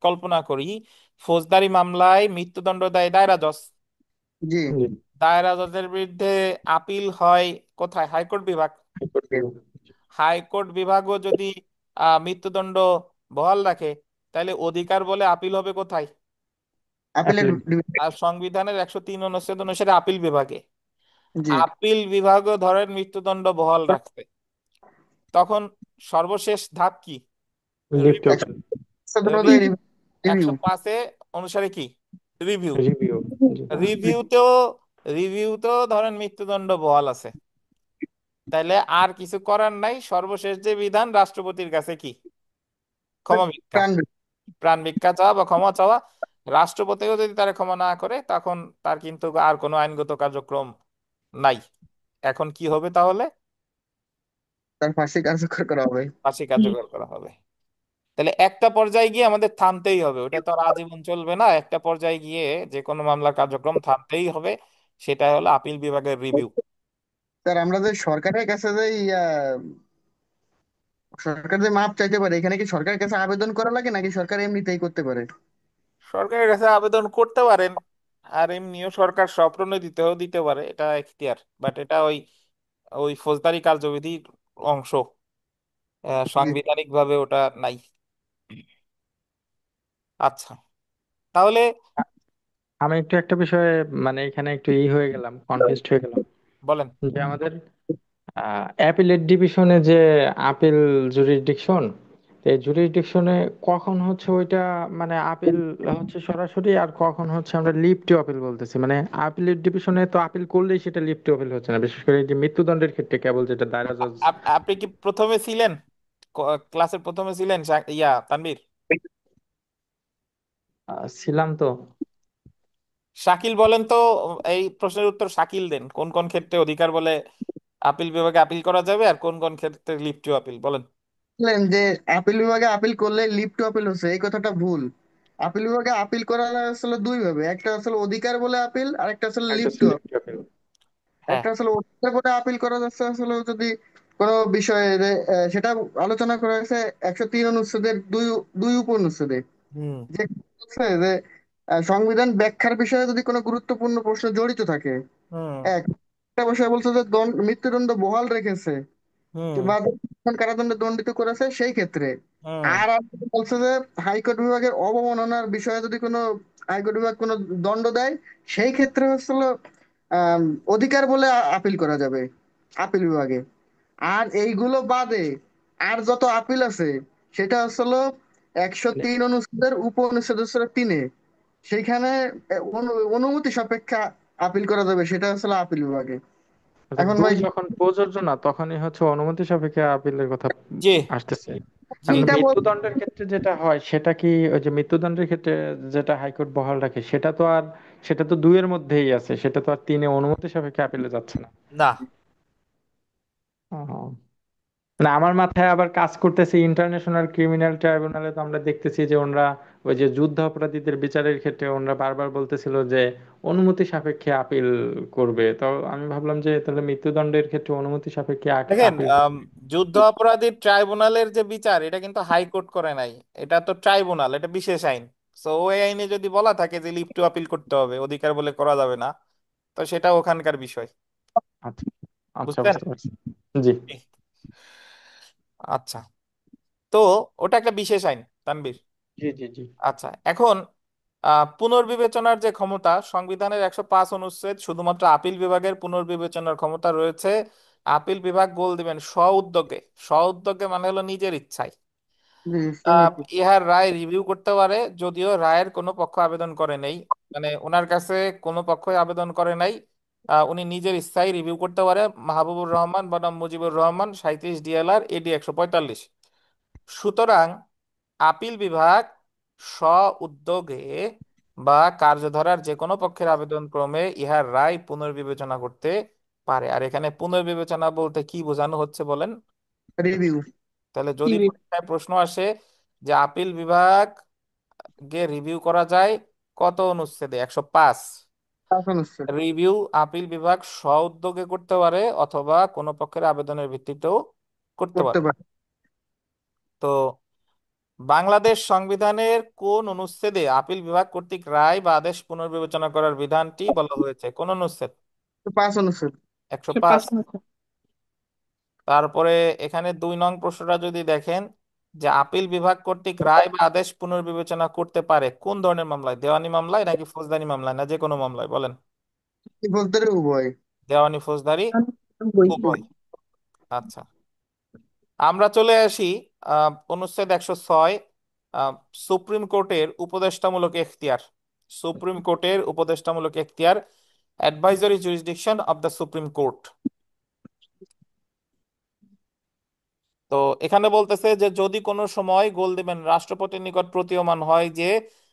কল্পনা করি, ফৌজদারি মামলায় মৃত্যুদণ্ড দেয় দায়রা জজ। জি। জি। দায়রা জজের বিরুদ্ধে আপিল হয় কোথায়? হাইকোর্ট বিভাগ। হাইকোর্ট বিভাগও যদি মৃত্যুদণ্ড বহাল রাখে, তাহলে অধিকার বলে আপিল হবে কোথায়? আপিলের অ্যাপিলেট। আর সংবিধানের 103 অনুচ্ছেদ অনুসারে আপিল বিভাগে। জি। আপিল বিভাগও ধরেন মৃত্যুদণ্ড বহাল রাখছে, তখন সর্বশেষ ধাপ কি? Lift review. ওপেন। 107 অনুযায়ী রিভিউ রিভিউ। 105 অনুসারে কি? রিভিউ। রিভিউ। জি। রিভিউতেও রিভিউতেও ধরেন মৃত্যুদণ্ড বহাল আছে, তাইলে আর কিছু করার নাই, সর্বশেষ যে বিধান রাষ্ট্রপতির কাছে কি? ক্ষমা ভিক্ষা। প্রাণ। প্রাণ ভিক্ষা চাওয়া বা ক্ষমা চাওয়া। রাষ্ট্রপতিও যদি তার ক্ষমা না করে, তখন তার কিন্তু আর কোনো আইনগত কার্যক্রম নাই। এখন কি হবে তাহলে? তার ফাঁসি কার্যকর করা হবে। ফাঁসি কার্যকর করা হবে। তাহলে একটা পর্যায়ে গিয়ে আমাদের থামতেই হবে, ওটা তো আর আজীবন চলবে না। একটা পর্যায়ে গিয়ে যে কোনো মামলার কার্যক্রম থামতেই হবে, সেটা হলো আপিল বিভাগের রিভিউ। স্যার, আমরা যে সরকারের কাছে যে সরকার যে মাপ চাইতে পারে, এখানে কি সরকারের কাছে আবেদন করা লাগে নাকি সরকার এমনিতেই করতে পারে? সরকারের কাছে আবেদন করতে পারেন, আর এমনিও সরকার স্বপ্রণোদিতও দিতে পারে, এটা এখতিয়ার। বাট এটা ওই ওই ফৌজদারি কার্যবিধির অংশ, জি। সাংবিধানিক ভাবে ওটা নাই। আচ্ছা, তাহলে আমি একটু একটা বিষয়ে মানে এখানে একটু হয়ে গেলাম, কনফিউজড হয়ে গেলাম। বলেন। যে আমাদের অ্যাপিলেট ডিভিশনে যে আপিল জুরিসডিকশন, এই জুরিসডিকশনে কখন হচ্ছে ওইটা মানে আপিল হচ্ছে সরাসরি, আর কখন হচ্ছে আমরা লিভ টু আপিল বলতেছি। মানে আপিলেট ডিভিশনে তো আপিল করলেই সেটা লিভ টু আপিল হচ্ছে না, বিশেষ করে এই যে মৃত্যুদণ্ডের ক্ষেত্রে কেবল যেটা দায়রা জজ। আপনি কি প্রথমে ছিলেন, ক্লাসের প্রথমে ছিলেন তানভীর? ছিলাম তো। শাকিল বলেন তো, এই প্রশ্নের উত্তর শাকিল দেন, কোন কোন ক্ষেত্রে অধিকার বলে আপিল বিভাগে আপিল করা যাবে আর কোন কোন ক্ষেত্রে লিভ টু আপিল, বলেন। বললেন যে আপিল বিভাগে আপিল করলে লিভ টু আপিল হচ্ছে, এই কথাটা ভুল। আপিল বিভাগে আপিল করা আসলে দুই ভাবে, একটা আসলে অধিকার বলে আপিল, আর একটা আসলে একটা লিভ টু। Select appeal. হ্যাঁ। একটা আসলে অধিকার বলে আপিল করা যাচ্ছে আসলে যদি কোনো বিষয়ে সেটা আলোচনা করা হয়েছে 103 অনুচ্ছেদের দুই দুই উপ অনুচ্ছেদে। হুম। যে বলছে যে সংবিধান ব্যাখ্যার বিষয়ে যদি কোনো গুরুত্বপূর্ণ প্রশ্ন জড়িত থাকে, হুম। এক একটা বিষয় বলছে যে মৃত্যুদণ্ড বহাল রেখেছে হুম। বা কারাদণ্ডে দণ্ডিত করেছে সেই ক্ষেত্রে। হুম। আর আর বলছে যে হাইকোর্ট বিভাগের অবমাননার বিষয়ে যদি কোনো হাইকোর্ট বিভাগ কোনো দণ্ড দেয়, সেই ক্ষেত্রে হচ্ছিল আম, অধিকার বলে আপিল করা যাবে আপিল বিভাগে। আর এইগুলো বাদে আর যত আপিল আছে, সেটা হচ্ছিল একশো মানে তিন অনুচ্ছেদের উপ অনুচ্ছেদ হচ্ছে 3-এ, সেইখানে অনুমতি সাপেক্ষে আপিল করা যাবে, সেটা হচ্ছে আপিল বিভাগে। আচ্ছা, এখন ভুল ভাই, যখন প্রযোজ্য না তখনই হচ্ছে অনুমতি সাপেক্ষে আপিলের কথা জি। আসতেছে। আর যেটা বল মৃত্যুদণ্ডের ক্ষেত্রে যেটা হয় সেটা কি, ওই যে মৃত্যুদণ্ডের ক্ষেত্রে যেটা হাইকোর্ট বহাল রাখে সেটা তো আর সেটা তো দুইয়ের মধ্যেই আছে, সেটা তো আর তিনে অনুমতি সাপেক্ষে আপিলে যাচ্ছে না। না। ও, না আমার মাথায় আবার কাজ করতেছে ইন্টারন্যাশনাল ক্রিমিনাল ট্রাইব্যুনালে, তো আমরা দেখতেছি যে ওনরা ওই যে যুদ্ধ অপরাধীদের বিচারের ক্ষেত্রে ওনরা বারবার বলতেছিল যে অনুমতি সাপেক্ষে আপিল করবে। তো আমি ভাবলাম যে তাহলে মৃত্যুদণ্ডের ক্ষেত্রে অনুমতি সাপেক্ষে দেখেন, আপিল। যুদ্ধ অপরাধী ট্রাইব্যুনালের যে বিচার, এটা কিন্তু হাইকোর্ট করে নাই। এটা তো ট্রাইব্যুনাল, এটা বিশেষ আইন। তো ওই আইনে যদি বলা থাকে যে লিভ টু আপিল করতে হবে, অধিকার বলে করা যাবে না, তো সেটা ওখানকার বিষয়। আচ্ছা, আচ্ছা, বুঝছেন? বুঝতে পারছি। জি, আচ্ছা। তো ওটা একটা বিশেষ আইন, তানবীর। জি, জি, জি। আচ্ছা, এখন পুনর্বিবেচনার যে ক্ষমতা, সংবিধানের 105 অনুচ্ছেদ শুধুমাত্র আপিল বিভাগের পুনর্বিবেচনার ক্ষমতা রয়েছে। আপিল বিভাগ গোল দিবেন স্ব উদ্যোগে। স্ব উদ্যোগে মানে হলো নিজের ইচ্ছায়। জি শুনেছি। ইহার রায় রিভিউ করতে পারে, যদিও রায়ের কোনো পক্ষ আবেদন করে নেই। মানে ওনার কাছে কোনো পক্ষই আবেদন করে নাই। উনি নিজের ইচ্ছায় রিভিউ করতে পারে। মাহবুবুর রহমান বনাম মুজিবুর রহমান, 37 DLR AD 145। সুতরাং আপিল বিভাগ স্ব উদ্যোগে বা কার্যধারার যে কোনো পক্ষের আবেদন ক্রমে ইহার রায় পুনর্বিবেচনা করতে পারে। আর এখানে পুনর্বিবেচনা বলতে কি বোঝানো হচ্ছে বলেন? রিভিউ। তাহলে যদি পরীক্ষায় প্রশ্ন আসে যে আপিল বিভাগ গে রিভিউ করা যায় কত অনুচ্ছেদে, 105, শাসন হচ্ছে। রিভিউ আপিল বিভাগ স্ব উদ্যোগে করতে পারে অথবা কোনো পক্ষের আবেদনের ভিত্তিতেও করতে করতে পারে। পারে। তো বাংলাদেশ সংবিধানের কোন অনুচ্ছেদে আপিল বিভাগ কর্তৃক রায় বা আদেশ পুনর্বিবেচনা করার বিধানটি বলা হয়েছে? কোন অনুচ্ছেদ? 5 অনুচ্ছেদ। 105। তারপরে এখানে 2 নং প্রশ্নটা যদি দেখেন, যে আপিল বিভাগ কর্তৃক রায় বা আদেশ পুনর্বিবেচনা করতে পারে কোন ধরনের মামলায়? দেওয়ানি মামলায় নাকি ফৌজদারি মামলায়, না যে কোনো মামলায়? বলেন। কি বলতে রে উভয়। দেওয়ানি ফৌজদারি বই। উভয়। আচ্ছা, আমরা চলে আসি অনুচ্ছেদ 106, আহ, সুপ্রিম কোর্টের উপদেষ্টামূলক এখতিয়ার। সুপ্রিম কোর্টের উপদেষ্টামূলক এখতিয়ার, advisory jurisdiction of the supreme court. তো এখানে বলতেছে যে যদি কোনো সময় গোল দিবেন রাষ্ট্রপতির নিকট প্রতীয়মান হয় যে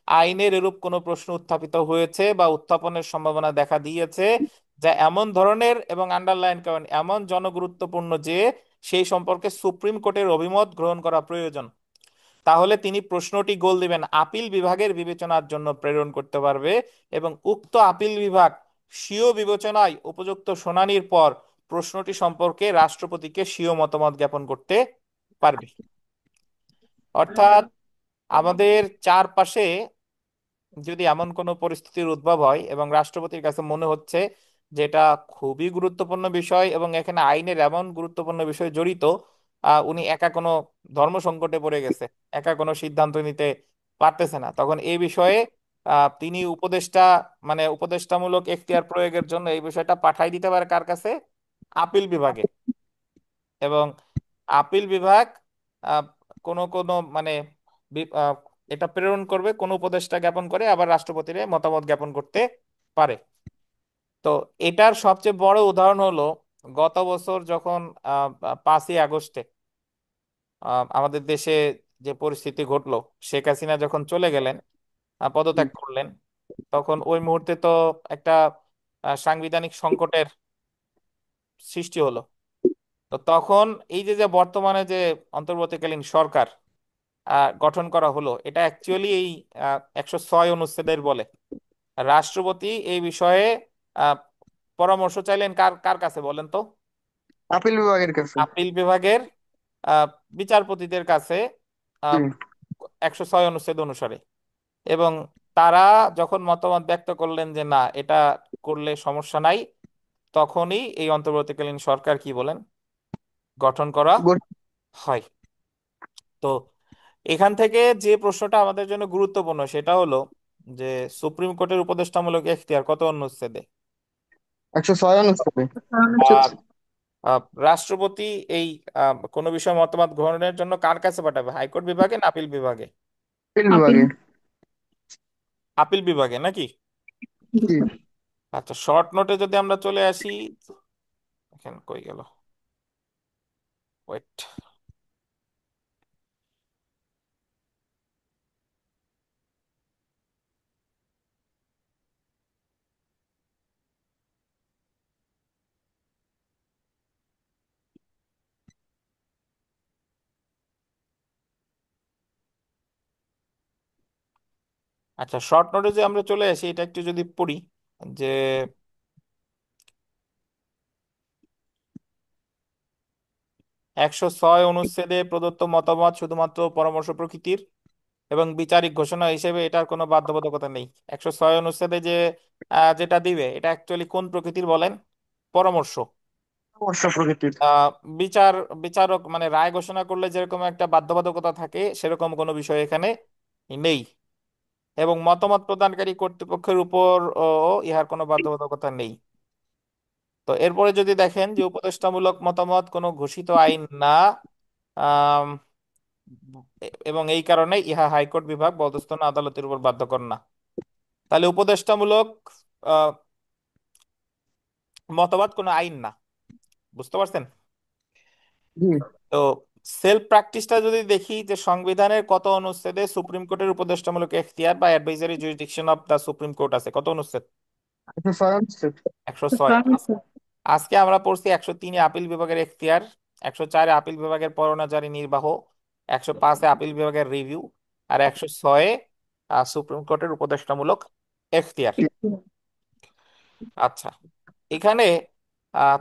আইনের এরূপ কোনো প্রশ্ন উত্থাপিত হয়েছে বা উত্থাপনের সম্ভাবনা দেখা দিয়েছে, যা এমন ধরনের এবং আন্ডারলাইন করেন এমন জনগুরুত্বপূর্ণ যে সেই সম্পর্কে সুপ্রিম কোর্টের অভিমত গ্রহণ করা প্রয়োজন, তাহলে তিনি প্রশ্নটি গোল দিবেন আপিল বিভাগের বিবেচনার জন্য প্রেরণ করতে পারবে এবং উক্ত আপিল বিভাগ স্বীয় বিবেচনায় উপযুক্ত শুনানির পর প্রশ্নটি সম্পর্কে রাষ্ট্রপতিকে স্বীয় মতামত জ্ঞাপন করতে পারবে। অর্থাৎ আমাদের চারপাশে যদি এমন কোনো পরিস্থিতির উদ্ভব হয় এবং রাষ্ট্রপতির কাছে মনে হচ্ছে যে এটা খুবই গুরুত্বপূর্ণ বিষয় এবং এখানে আইনের এমন গুরুত্বপূর্ণ বিষয় জড়িত, উনি একা কোনো ধর্ম সংকটে পড়ে গেছে, একা কোনো সিদ্ধান্ত নিতে পারতেছে না, তখন এই বিষয়ে তিনি উপদেষ্টা, মানে উপদেষ্টামূলক এখতিয়ার প্রয়োগের জন্য এই বিষয়টা পাঠাই দিতে পারে কার কাছে? আপিল বিভাগে। এবং আপিল বিভাগ আহ, কোনো কোনো মানে বি- আহ, এটা প্রেরণ করবে, কোনো উপদেষ্টা জ্ঞাপন করে আবার রাষ্ট্রপতির মতামত জ্ঞাপন করতে পারে। তো এটার সবচেয়ে বড় উদাহরণ হলো গত বছর যখন 5ই আগস্টে আমাদের দেশে যে পরিস্থিতি ঘটলো, শেখ হাসিনা যখন চলে গেলেন, পদত্যাগ করলেন, তখন ওই মুহূর্তে তো একটা সাংবিধানিক সংকটের সৃষ্টি হলো। তো তখন এই যে যে বর্তমানে যে অন্তর্বর্তীকালীন সরকার গঠন করা হলো, এটা অ্যাকচুয়ালি এই 106 অনুচ্ছেদের বলে। রাষ্ট্রপতি এই বিষয়ে আহ, পরামর্শ চাইলেন কার কার কাছে বলেন তো? আপিল বিভাগের কাছে। আপিল বিভাগের আহ, বিচারপতিদের কাছে, জি। আহ, 106 অনুচ্ছেদ অনুসারে। এবং তারা যখন মতামত ব্যক্ত করলেন যে না, এটা করলে সমস্যা নাই, তখনই এই অন্তর্বর্তীকালীন সরকার কি বলেন, গঠন করা গো- হয়। তো এখান থেকে যে প্রশ্নটা আমাদের জন্য গুরুত্বপূর্ণ সেটা হলো যে সুপ্রিম কোর্টের উপদেষ্টামূলক এখতিয়ার কত অনুচ্ছেদে? 106 অনুচ্ছেদে। আর রাষ্ট্রপতি এই কোনো বিষয়ে মতামত গ্রহণের জন্য কার কাছে পাঠাবে? হাইকোর্ট বিভাগে না আপিল বিভাগে? Appeal appeal. বিভাগে। আপিল বিভাগে নাকি? জি। আচ্ছা, শর্ট নোটে যদি আমরা চলে আসি, এখানে কই গেল, ওয়েট। আচ্ছা, শর্ট নোটে যে আমরা চলে আসি, এটা একটু যদি পড়ি যে 106 অনুচ্ছেদে প্রদত্ত মতামত শুধুমাত্র পরামর্শ প্রকৃতির এবং বিচারিক ঘোষণা হিসেবে এটার কোনো বাধ্যবাধকতা নেই। 106 অনুচ্ছেদে যে যেটা দিবে এটা অ্যাকচুয়ালি কোন প্রকৃতির বলেন? পরামর্শ। অবশ্য প্রকৃতির। আহ, বিচার বিচারক মানে রায় ঘোষণা করলে যেরকম একটা বাধ্যবাধকতা থাকে, সেরকম কোনো বিষয় এখানে নেই। এবং মতামত প্রদানকারী কর্তৃপক্ষের উপর ইহার কোনো বাধ্যবাধকতা নেই। তো এরপরে যদি দেখেন যে উপদেষ্টামূলক মতামত কোনো ঘোষিত আইন না, আম, এবং এই কারণে ইহা হাইকোর্ট বিভাগ বা অধস্তন আদালতের উপর বাধ্যকর না। তাহলে উপদেষ্টামূলক আহ, মতবাদ কোনো আইন না। বুঝতে পারছেন? জি। তো সেলফ প্র্যাকটিসটা যদি দেখি যে সংবিধানের কত অনুচ্ছেদে সুপ্রিম কোর্টের উপদেষ্টামূলক এখতিয়ার বা advisory jurisdiction of the supreme court আছে, কত অনুচ্ছেদ? একটু সয়ন। 106। আজকে আমরা পড়ছি 103-এ আপিল বিভাগের এখতিয়ার, 104-এ আপিল বিভাগের পরোয়ানা নির্বাহ, 105-এ আপিল বিভাগের রিভিউ, আর 106-এ সুপ্রিম কোর্টের উপদেষ্টামূলক এখতিয়ার। আচ্ছা, এখানে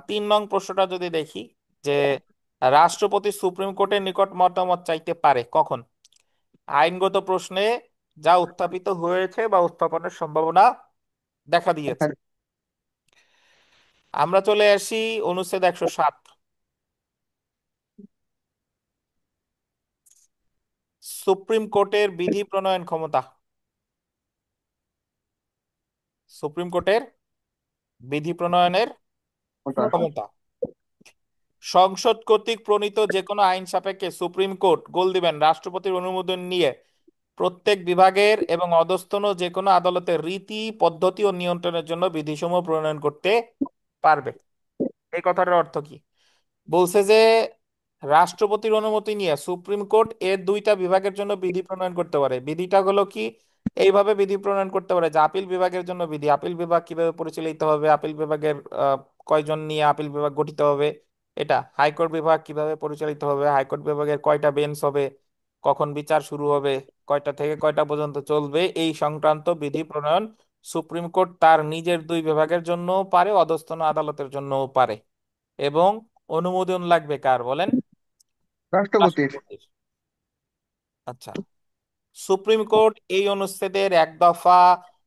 3 নং প্রশ্নটা যদি দেখি যে রাষ্ট্রপতি সুপ্রিম কোর্টের নিকট মতামত চাইতে পারে কখন? আইনগত প্রশ্নে যা উত্থাপিত হয়েছে বা উত্থাপনের সম্ভাবনা দেখা দিয়েছে। আমরা চলে আসি অনুচ্ছেদ 107, সুপ্রিম কোর্টের বিধি প্রণয়ন ক্ষমতা। সুপ্রিম কোর্টের বিধি প্রণয়নের ক্ষমতা। সংসদ কর্তৃক প্রণীত যে কোনো আইন সাপেক্ষে সুপ্রিম কোর্ট গোল দিবেন রাষ্ট্রপতির অনুমোদন নিয়ে প্রত্যেক বিভাগের এবং অধস্তন যে কোনো আদালতের রীতি পদ্ধতি ও নিয়ন্ত্রণের জন্য বিধিসমূহ প্রণয়ন করতে পারবে। এই কথাটার অর্থ কি? বলছে যে রাষ্ট্রপতির অনুমতি নিয়ে সুপ্রিম কোর্ট এর 2টা বিভাগের জন্য বিধি প্রণয়ন করতে পারে। বিধিটা হলো কি? এইভাবে বিধি প্রণয়ন করতে পারে যে আপিল বিভাগের জন্য বিধি, আপিল বিভাগ কিভাবে পরিচালিত হবে, আপিল বিভাগের কয়জন নিয়ে আপিল বিভাগ গঠিত হবে, এটা হাইকোর্ট বিভাগ কিভাবে পরিচালিত হবে, হাইকোর্ট বিভাগের কয়টা বেঞ্চ হবে, কখন বিচার শুরু হবে, কয়টা থেকে কয়টা পর্যন্ত চলবে, এই সংক্রান্ত বিধি প্রণয়ন সুপ্রিম কোর্ট তার নিজের 2 বিভাগের জন্যও পারে, অধস্তন আদালতের জন্যও পারে। এবং অনুমোদন লাগবে কার বলেন? রাষ্ট্রপতির। রাষ্ট্রপতির। আচ্ছা, সুপ্রিম কোর্ট এই অনুচ্ছেদের 1 দফা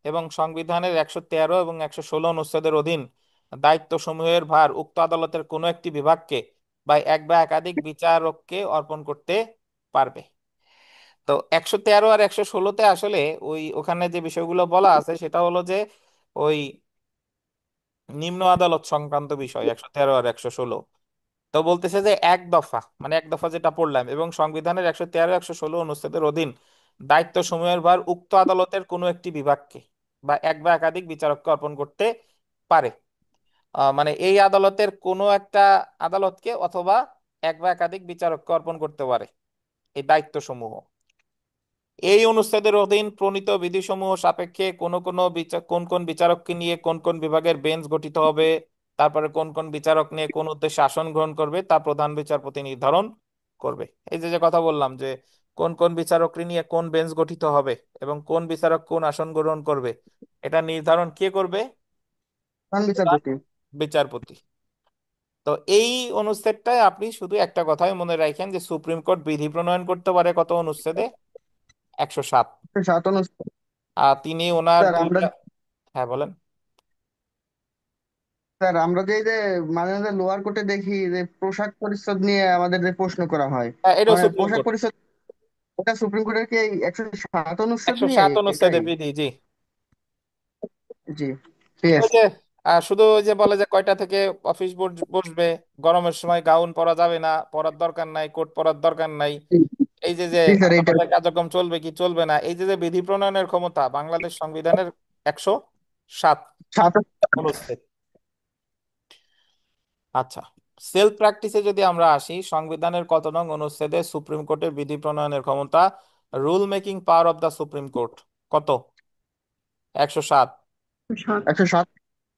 এবং সংবিধানের 113 এবং 116 অনুচ্ছেদের অধীন দায়িত্ব সমূহের ভার উক্ত আদালতের কোনো একটি বিভাগকে বা এক বা একাধিক বিচারককে অর্পণ করতে পারবে। তো 113 আর 116-তে আসলে ওখানে যে বিষয়গুলো বলা আছে সেটা হলো যে ওই নিম্ন আদালত সংক্রান্ত বিষয় 113 আর 116। তো বলতেছে যে 1 দফা মানে 1 দফা যেটা পড়লাম, এবং সংবিধানের 113 116 অনুচ্ছেদের অধীন দায়িত্ব সমূহের ভার উক্ত আদালতের কোনো একটি বিভাগকে বা এক বা একাধিক বিচারককে অর্পণ করতে পারে। মানে এই আদালতের কোনো একটা আদালতকে অথবা এক বা একাধিক বিচারককে অর্পণ করতে পারে এই দায়িত্ব সমূহ। এই অনুচ্ছেদের অধীন প্রণীত বিধিসমূহ সাপেক্ষে কোন কোন বিচারককে নিয়ে কোন কোন বিভাগের বেঞ্চ গঠিত হবে, তারপরে কোন কোন বিচারক নিয়ে কোন উদ্দেশ্যে আসন গ্রহণ করবে তা প্রধান বিচারপতি নির্ধারণ করবে। এই যে যে কথা বললাম যে কোন কোন বিচারক নিয়ে কোন বেঞ্চ গঠিত হবে এবং কোন বিচারক কোন আসন গ্রহণ করবে, এটা নির্ধারণ কে করবে? প্রধান প্রধান বিচারপতি। বিচারপতি। তো এই অনুচ্ছেদটায় আপনি শুধু একটা কথাই মনে রাখেন যে সুপ্রিম কোর্ট বিধি প্রণয়ন করতে পারে কত অনুচ্ছেদে? 107। 7 অনুচ্ছেদ। আর তিনি ওনার স্যার আমরা 2টা। হ্যাঁ বলেন। স্যার আমরা যে এই যে মাঝে মাঝে লোয়ার কোর্টে দেখি যে পোশাক পরিচ্ছদ নিয়ে আমাদের যে প্রশ্ন করা হয়, হ্যাঁ, এটাও মানে সুপ্রিম পোশাক কোর্ট। পরিচ্ছদ, এটা সুপ্রিম কোর্টের কি এই 107 অনুচ্ছেদ একশো নিয়ে? সাত এটাই। অনুচ্ছেদের বিধি, জি। জি। ঠিক ওই আছে। যে শুধু ওই যে বলে যে কয়টা থেকে অফিস বসবে, গরমের সময় গাউন পরা যাবে না, পরার দরকার নাই, কোট পরার দরকার নাই, জি। এই যে যে জি স্যার, এইটা। আদালতের কার্যক্রম চলবে কি চলবে না, এই যে যে বিধি প্রণয়নের ক্ষমতা বাংলাদেশ সংবিধানের 107 সাত। অনুচ্ছেদ। আচ্ছা, সেলফ প্র্যাকটিসে যদি আমরা আসি, সংবিধানের কত নং অনুচ্ছেদে সুপ্রিম কোর্টের বিধি প্রণয়নের ক্ষমতা, rule making power of the supreme court কত? 107। 107।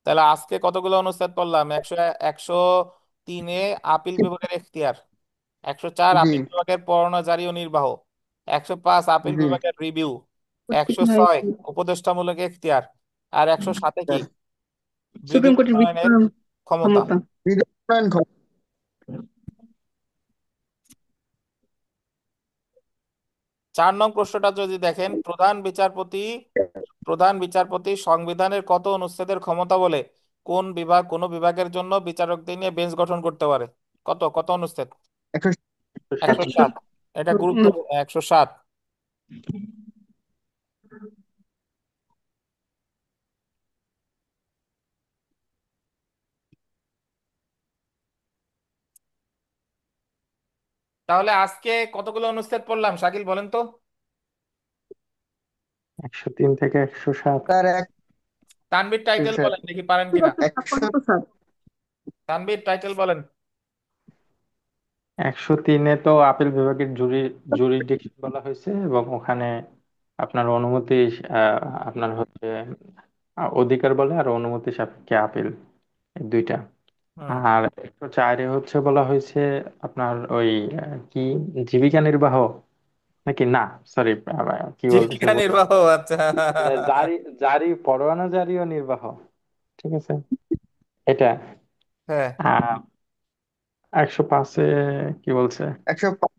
তাহলে আজকে কতগুলো অনুচ্ছেদ পড়লাম? 103-এ আপিল বিভাগের এখতিয়ার, 104 জি। আপিল বিভাগের পরোয়ানা জারি ও নির্বাহ, 105 আপিল জি। বিভাগের রিভিউ, একশো উপস্থিত ছয় হয়েছে উপদেষ্টামূলক এখতিয়ার, আর 107-এ কি? স্যার সুপ্রিম বিদ্যুৎ কোর্টের উন্নয়নের ক্ষমতা। ক্ষমতা। বিদ্যুৎ উন্নয়ন ক্ষমতা। 4 নং প্রশ্নটা যদি দেখেন, প্রধান বিচারপতি সংবিধানের কত অনুচ্ছেদের ক্ষমতা বলে কোন বিভাগের জন্য বিচারকদের নিয়ে বেঞ্চ গঠন করতে পারে? কত কত অনুচ্ছেদ? 107। 100। 107। এটা উম, গুরুত্বপূর্ণ, 107। তাহলে আজকে কতগুলো অনুচ্ছেদ পড়লাম শাকিল বলেন তো? 103 থেকে 107। স্যার তানভীর টাইটেল স্যার বলেন দেখি পারেন কিনা। 100। 156 তো স্যার। তানভীর টাইটেল বলেন। 103-এ তো আপিল বিভাগের জুরিডিকশন বলা হয়েছে, এবং ওখানে আপনার অনুমতি, আপনার হচ্ছে অধিকার বলে, আর অনুমতি সাপেক্ষে আপিল, এই দুইটা। হুম। আর 104-এ হচ্ছে বলা হয়েছে আপনার ওই কি জীবিকা নির্বাহ নাকি, না সরি, কি বলতেছে জীবিকা ভুল নির্বাহ, বলছি। আচ্ছা। জারি জারি পরোয়ানা জারি ও নির্বাহ, ঠিক আছে এটা। হ্যাঁ। আহ 105-এ কি বলছে? 105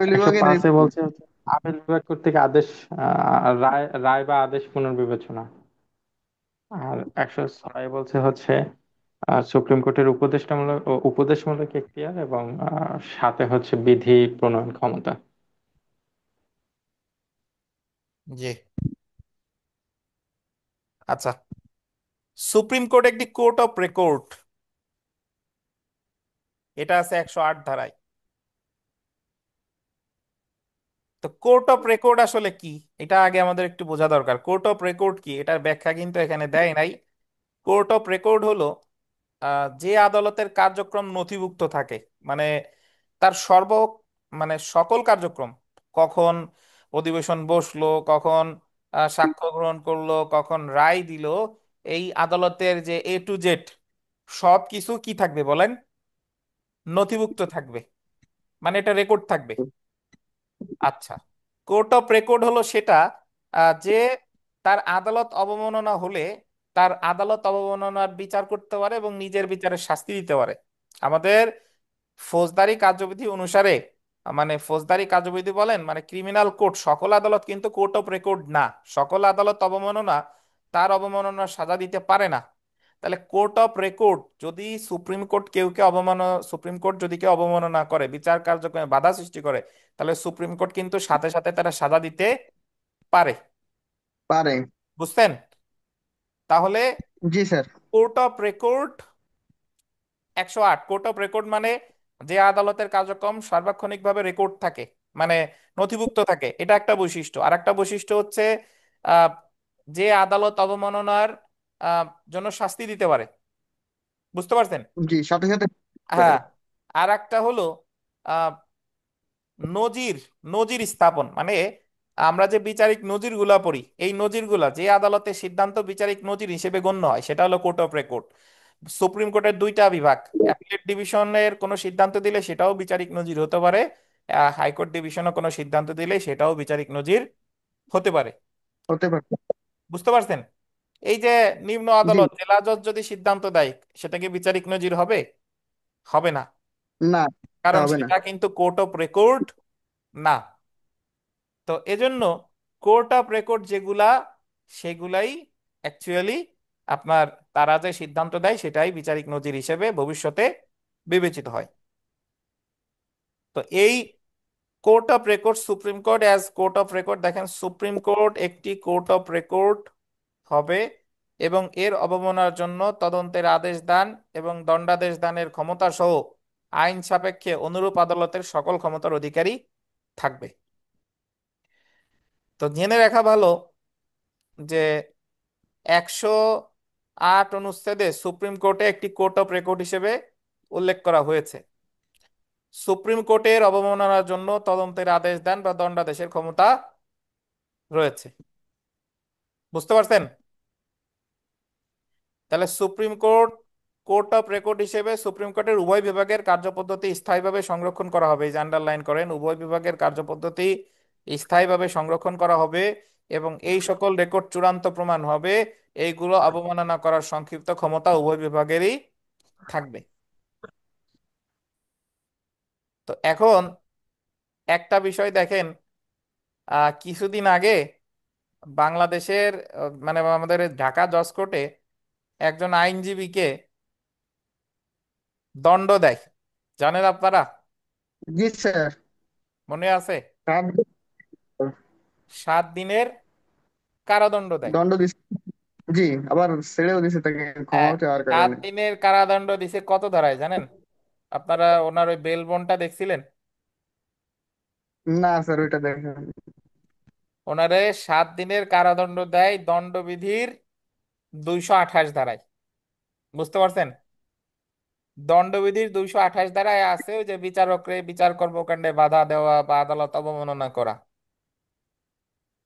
একশো বিভাগের পাঁচে বলছে হচ্ছে আপিল বিভাগ কর্তৃক আদেশ, রায় রায় বা আদেশ পুনর্বিবেচনা। আর 106 বলছে হচ্ছে সুপ্রিম কোর্টের উপদেশমূলক এখতিয়ার, এবং সাথে হচ্ছে বিধি প্রণয়ন ক্ষমতা। জি। আচ্ছা, সুপ্রিম কোর্ট একটি কোর্ট অফ রেকর্ড, এটা আছে 108 ধারায়। তো কোর্ট অফ রেকর্ড আসলে কি, এটা আগে আমাদের একটু বোঝা দরকার। কোর্ট অফ রেকর্ড কি, এটার ব্যাখ্যা কিন্তু এখানে দেয় নাই। কোর্ট অফ রেকর্ড হলো যে আদালতের কার্যক্রম নথিভুক্ত থাকে, মানে তার মানে সকল কার্যক্রম, কখন অধিবেশন বসলো, কখন সাক্ষ্য গ্রহণ করলো, কখন রায় দিল, এই আদালতের যে A to Z সব কিছু কি থাকবে বলেন? নথিভুক্ত থাকবে, মানে এটা রেকর্ড থাকবে। আচ্ছা, কোর্ট অফ রেকর্ড হলো সেটা যে তার আদালত অবমাননা হলে তার আদালত অবমাননার বিচার করতে পারে এবং নিজের বিচারে শাস্তি দিতে পারে। আমাদের ফৌজদারি কার্যবিধি অনুসারে, মানে ফৌজদারি কার্যবিধি বলেন মানে ক্রিমিনাল কোর্ট, সকল আদালত কিন্তু কোর্ট অফ রেকর্ড না। সকল আদালত অবমাননা তার অবমাননার সাজা দিতে পারে না। তাহলে কোর্ট অফ রেকর্ড যদি সুপ্রিম কোর্ট যদি কেউ অবমাননা করে, বিচার কার্যক্রমে বাধা সৃষ্টি করে, তাহলে সুপ্রিম কোর্ট কিন্তু সাথে সাথে তারা সাজা দিতে পারে। পারে। বুঝছেন? তাহলে জি sir. Court of record 108, court of record মানে যে আদালতের কার্যক্রম সার্বক্ষণিকভাবে রেকর্ড থাকে, মানে নথিভুক্ত থাকে, এটা একটা বৈশিষ্ট্য। আর একটা বৈশিষ্ট্য হচ্ছে আহ, যে আদালত অবমাননার আহ, জন্য শাস্তি দিতে পারে। বুঝতে পারছেন? জি, সাথে সাথে পারে। হ্যাঁ। আর একটা হলো আহ, নজির নজির স্থাপন, মানে আমরা যে বিচারিক নজিরগুলা পড়ি, এই নজিরগুলা যে আদালতের সিদ্ধান্ত বিচারিক নজির হিসেবে গণ্য হয়, সেটা হলো কোর্ট অফ রেকর্ড। সুপ্রিম কোর্টের দুইটা বিভাগ, অ্যাপিলেট ডিভিশনের কোনো সিদ্ধান্ত দিলে সেটাও বিচারিক নজির হতে পারে, হাইকোর্ট ডিভিশনও কোনো সিদ্ধান্ত দিলে সেটাও বিচারিক নজির হতে পারে। হতে পারে। বুঝতে পারছেন? এই যে নিম্ন জি। আদালত জেলা জজ যদি সিদ্ধান্ত দেয়, সেটা কি বিচারিক নজির হবে? হবে না, না, তা কারণ হবে না। সেটা কিন্তু কোর্ট অফ রেকর্ড না। তো এজন্য কোর্ট অফ রেকর্ড যেগুলা, সেগুলাই অ্যাকচুয়ালি আপনার, তারা যে সিদ্ধান্ত দেয় সেটাই বিচারিক নজির হিসেবে ভবিষ্যতে বিবেচিত হয়। তো এই court of record, supreme court as court of record, দেখেন সুপ্রিম কোর্ট একটি কোর্ট অফ রেকর্ড হবে এবং এর অবমাননার জন্য তদন্তের আদেশ দান এবং দণ্ডাদেশ দানের ক্ষমতা সহ আইন সাপেক্ষে অনুরূপ আদালতের সকল ক্ষমতার অধিকারী থাকবে। তো জেনে রাখা ভালো যে 108 অনুচ্ছেদে সুপ্রিম কোর্টে একটি কোর্ট অফ রেকর্ড হিসেবে উল্লেখ করা হয়েছে। সুপ্রিম কোর্টের অবমাননার জন্য তদন্তের আদেশ দান বা দণ্ডাদেশের ক্ষমতা রয়েছে। বুঝতে পারছেন? তাহলে supreme court court of record হিসেবে সুপ্রিম কোর্টের উভয় বিভাগের কার্যপদ্ধতি স্থায়ীভাবে সংরক্ষণ করা হবে। এই যে আন্ডারলাইন করেন, উভয় বিভাগের কার্যপদ্ধতি স্থায়ীভাবে সংরক্ষণ করা হবে এবং এই সকল রেকর্ড চূড়ান্ত প্রমাণ হবে, এইগুলো অবমাননা করার সংক্ষিপ্ত ক্ষমতা উভয় বিভাগেরই থাকবে। তো এখন একটা বিষয় দেখেন, কিছুদিন আগে বাংলাদেশের মানে আমাদের ঢাকা জজ কোর্টে একজন আইনজীবীকে দণ্ড দেয়, জানেন আপনারা? জি স্যার। মনে আছে? সাত 7 দিনের কারাদণ্ড দেয়। দণ্ড দিচ্ছে। জি, আবার ছেড়েও দিছে তাকে ক্ষমা হ্যাঁ, চাওয়ার সাত কারণে। দিনের কারাদণ্ড দিছে কত ধারায় জানেন? আপনারা ওনার ওই বেল বন্ডটা দেখছিলেন? না স্যার, ওইটা দেখেন। ওনারে 7 দিনের কারাদণ্ড দেয় দণ্ডবিধির 228 ধারায়। বুঝতে পারছেন? দণ্ডবিধির 228 ধারায় আছে ওই যে বিচারকরে বিচার কর্মকাণ্ডে বাধা দেওয়া বা আদালত অবমাননা করা।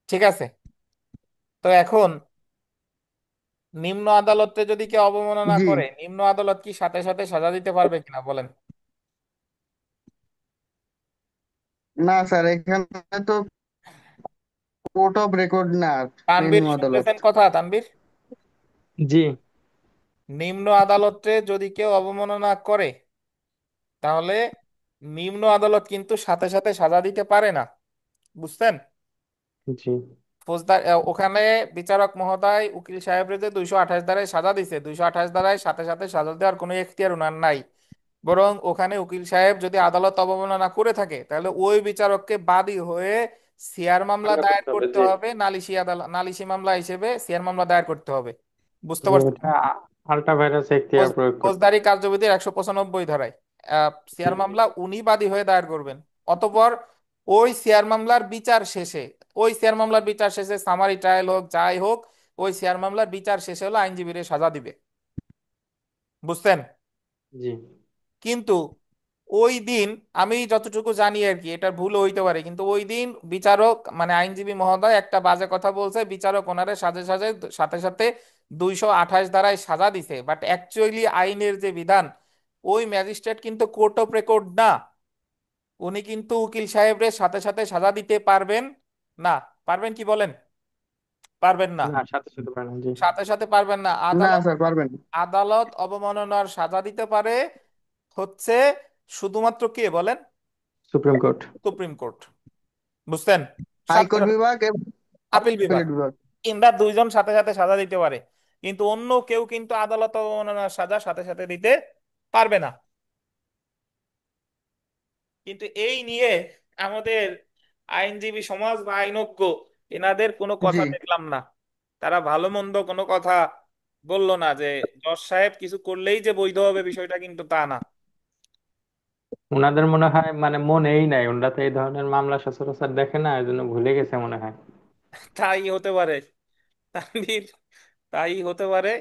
ঠিক আছে? তো এখন নিম্ন আদালতে যদি কেউ অবমাননা জি। করে, নিম্ন আদালত কি সাথে সাথে সাজা দিতে পারবে কিনা বলেন? না স্যার, এখানে তো কোর্ট অফ রেকর্ড না, তানবীর নিম্ন আদালত। শুনতেছেন কথা, তানবীর? জি নিম্ন আদালতে যদি কেউ অবমাননা করে, তাহলে নিম্ন আদালত কিন্তু সাথে সাথে সাজা দিতে পারে না। বুঝছেন? জি। ফৌজদার ওখানে বিচারক মহোদয় উকিল সাহেবরে যে 228 ধারায় সাজা দিছে, 228 ধারায় সাথে সাথে সাজা দেওয়ার কোনো এখতিয়ার ওনার নাই। বরং ওখানে উকিল সাহেব যদি আদালত অবমাননা করে থাকে, তাহলে ওই বিচারককে বাদী হয়ে সিআর মামলা মামলা দায়ের করতে হবে, করতে জি। হবে, নালিশি আদালত নালিশি মামলা হিসেবে সিআর মামলা দায়ের করতে হবে। বুঝতে জি, পারছেন? এটা আল্ট্রা ভাইরাস এখতিয়ার প্রয়োগ করতে ফৌজদারি হবে। কার্যবিধির 195 ধারায় সিআর মামলা উনি বাদী হয়ে দায়ের করবেন। অতঃপর ওই সিআর মামলার বিচার শেষে, ওই সিআর মামলার বিচার শেষে সামারি ট্রায়াল হোক যাই হোক, ওই সিআর মামলার বিচার শেষে হলো আইনজীবীর সাজা দিবে। বুঝছেন? জি। কিন্তু ওই দিন, আমি যতটুকু জানি আর কি, এটার ভুল হইতে পারে, কিন্তু ওই দিন বিচারক মানে আইনজীবী মহোদয় একটা বাজে কথা বলছে, বিচারক ওনারে সাথে সাথে সাথে সাথে 228 ধারায় সাজা দিছে, বাট অ্যাকচুয়ালি আইনের যে বিধান, ওই ম্যাজিস্ট্রেট কিন্তু কোর্ট অফ রেকর্ড না। উনি কিন্তু উকিল সাহেবরে সাথে সাথে সাজা দিতে পারবেন না। পারবেন কি বলেন? পারবেন না। না, সাথে সাথে পারে না, জি। সাথে সাথে পারবেন না। না আদালত স্যার, পারবেন। আদালত অবমাননার সাজা দিতে পারে হচ্ছে শুধুমাত্র কে বলেন? Supreme court. Supreme court. বুঝছেন? হাইকোর্ট সাধারণ বিভাগ এবং আপিল বিভাগ, আপিলেট বিভাগ। ইনরা দুইজন সাথে সাথে সাজা দিতে পারে, কিন্তু অন্য কেউ কিন্তু আদালত অবমাননার সাজা সাথে সাথে দিতে পারবে না। কিন্তু এই নিয়ে আমাদের আইনজীবী সমাজ বা আইনজ্ঞ, এনাদের কোনো জি। কথা দেখলাম না। তারা ভালো মন্দ কোনো কথা বললো না, যে জজ সাহেব কিছু করলেই যে বৈধ হবে বিষয়টা কিন্তু তা না। ওনাদের মনে হয় মানে মনেই নাই, ওনারা তো এই ধরনের মামলা সচরাচর দেখে না, এই জন্য ভুলে গেছে মনে হয়। তাই হতে পারে, তানভীর, তাই হতে পারে।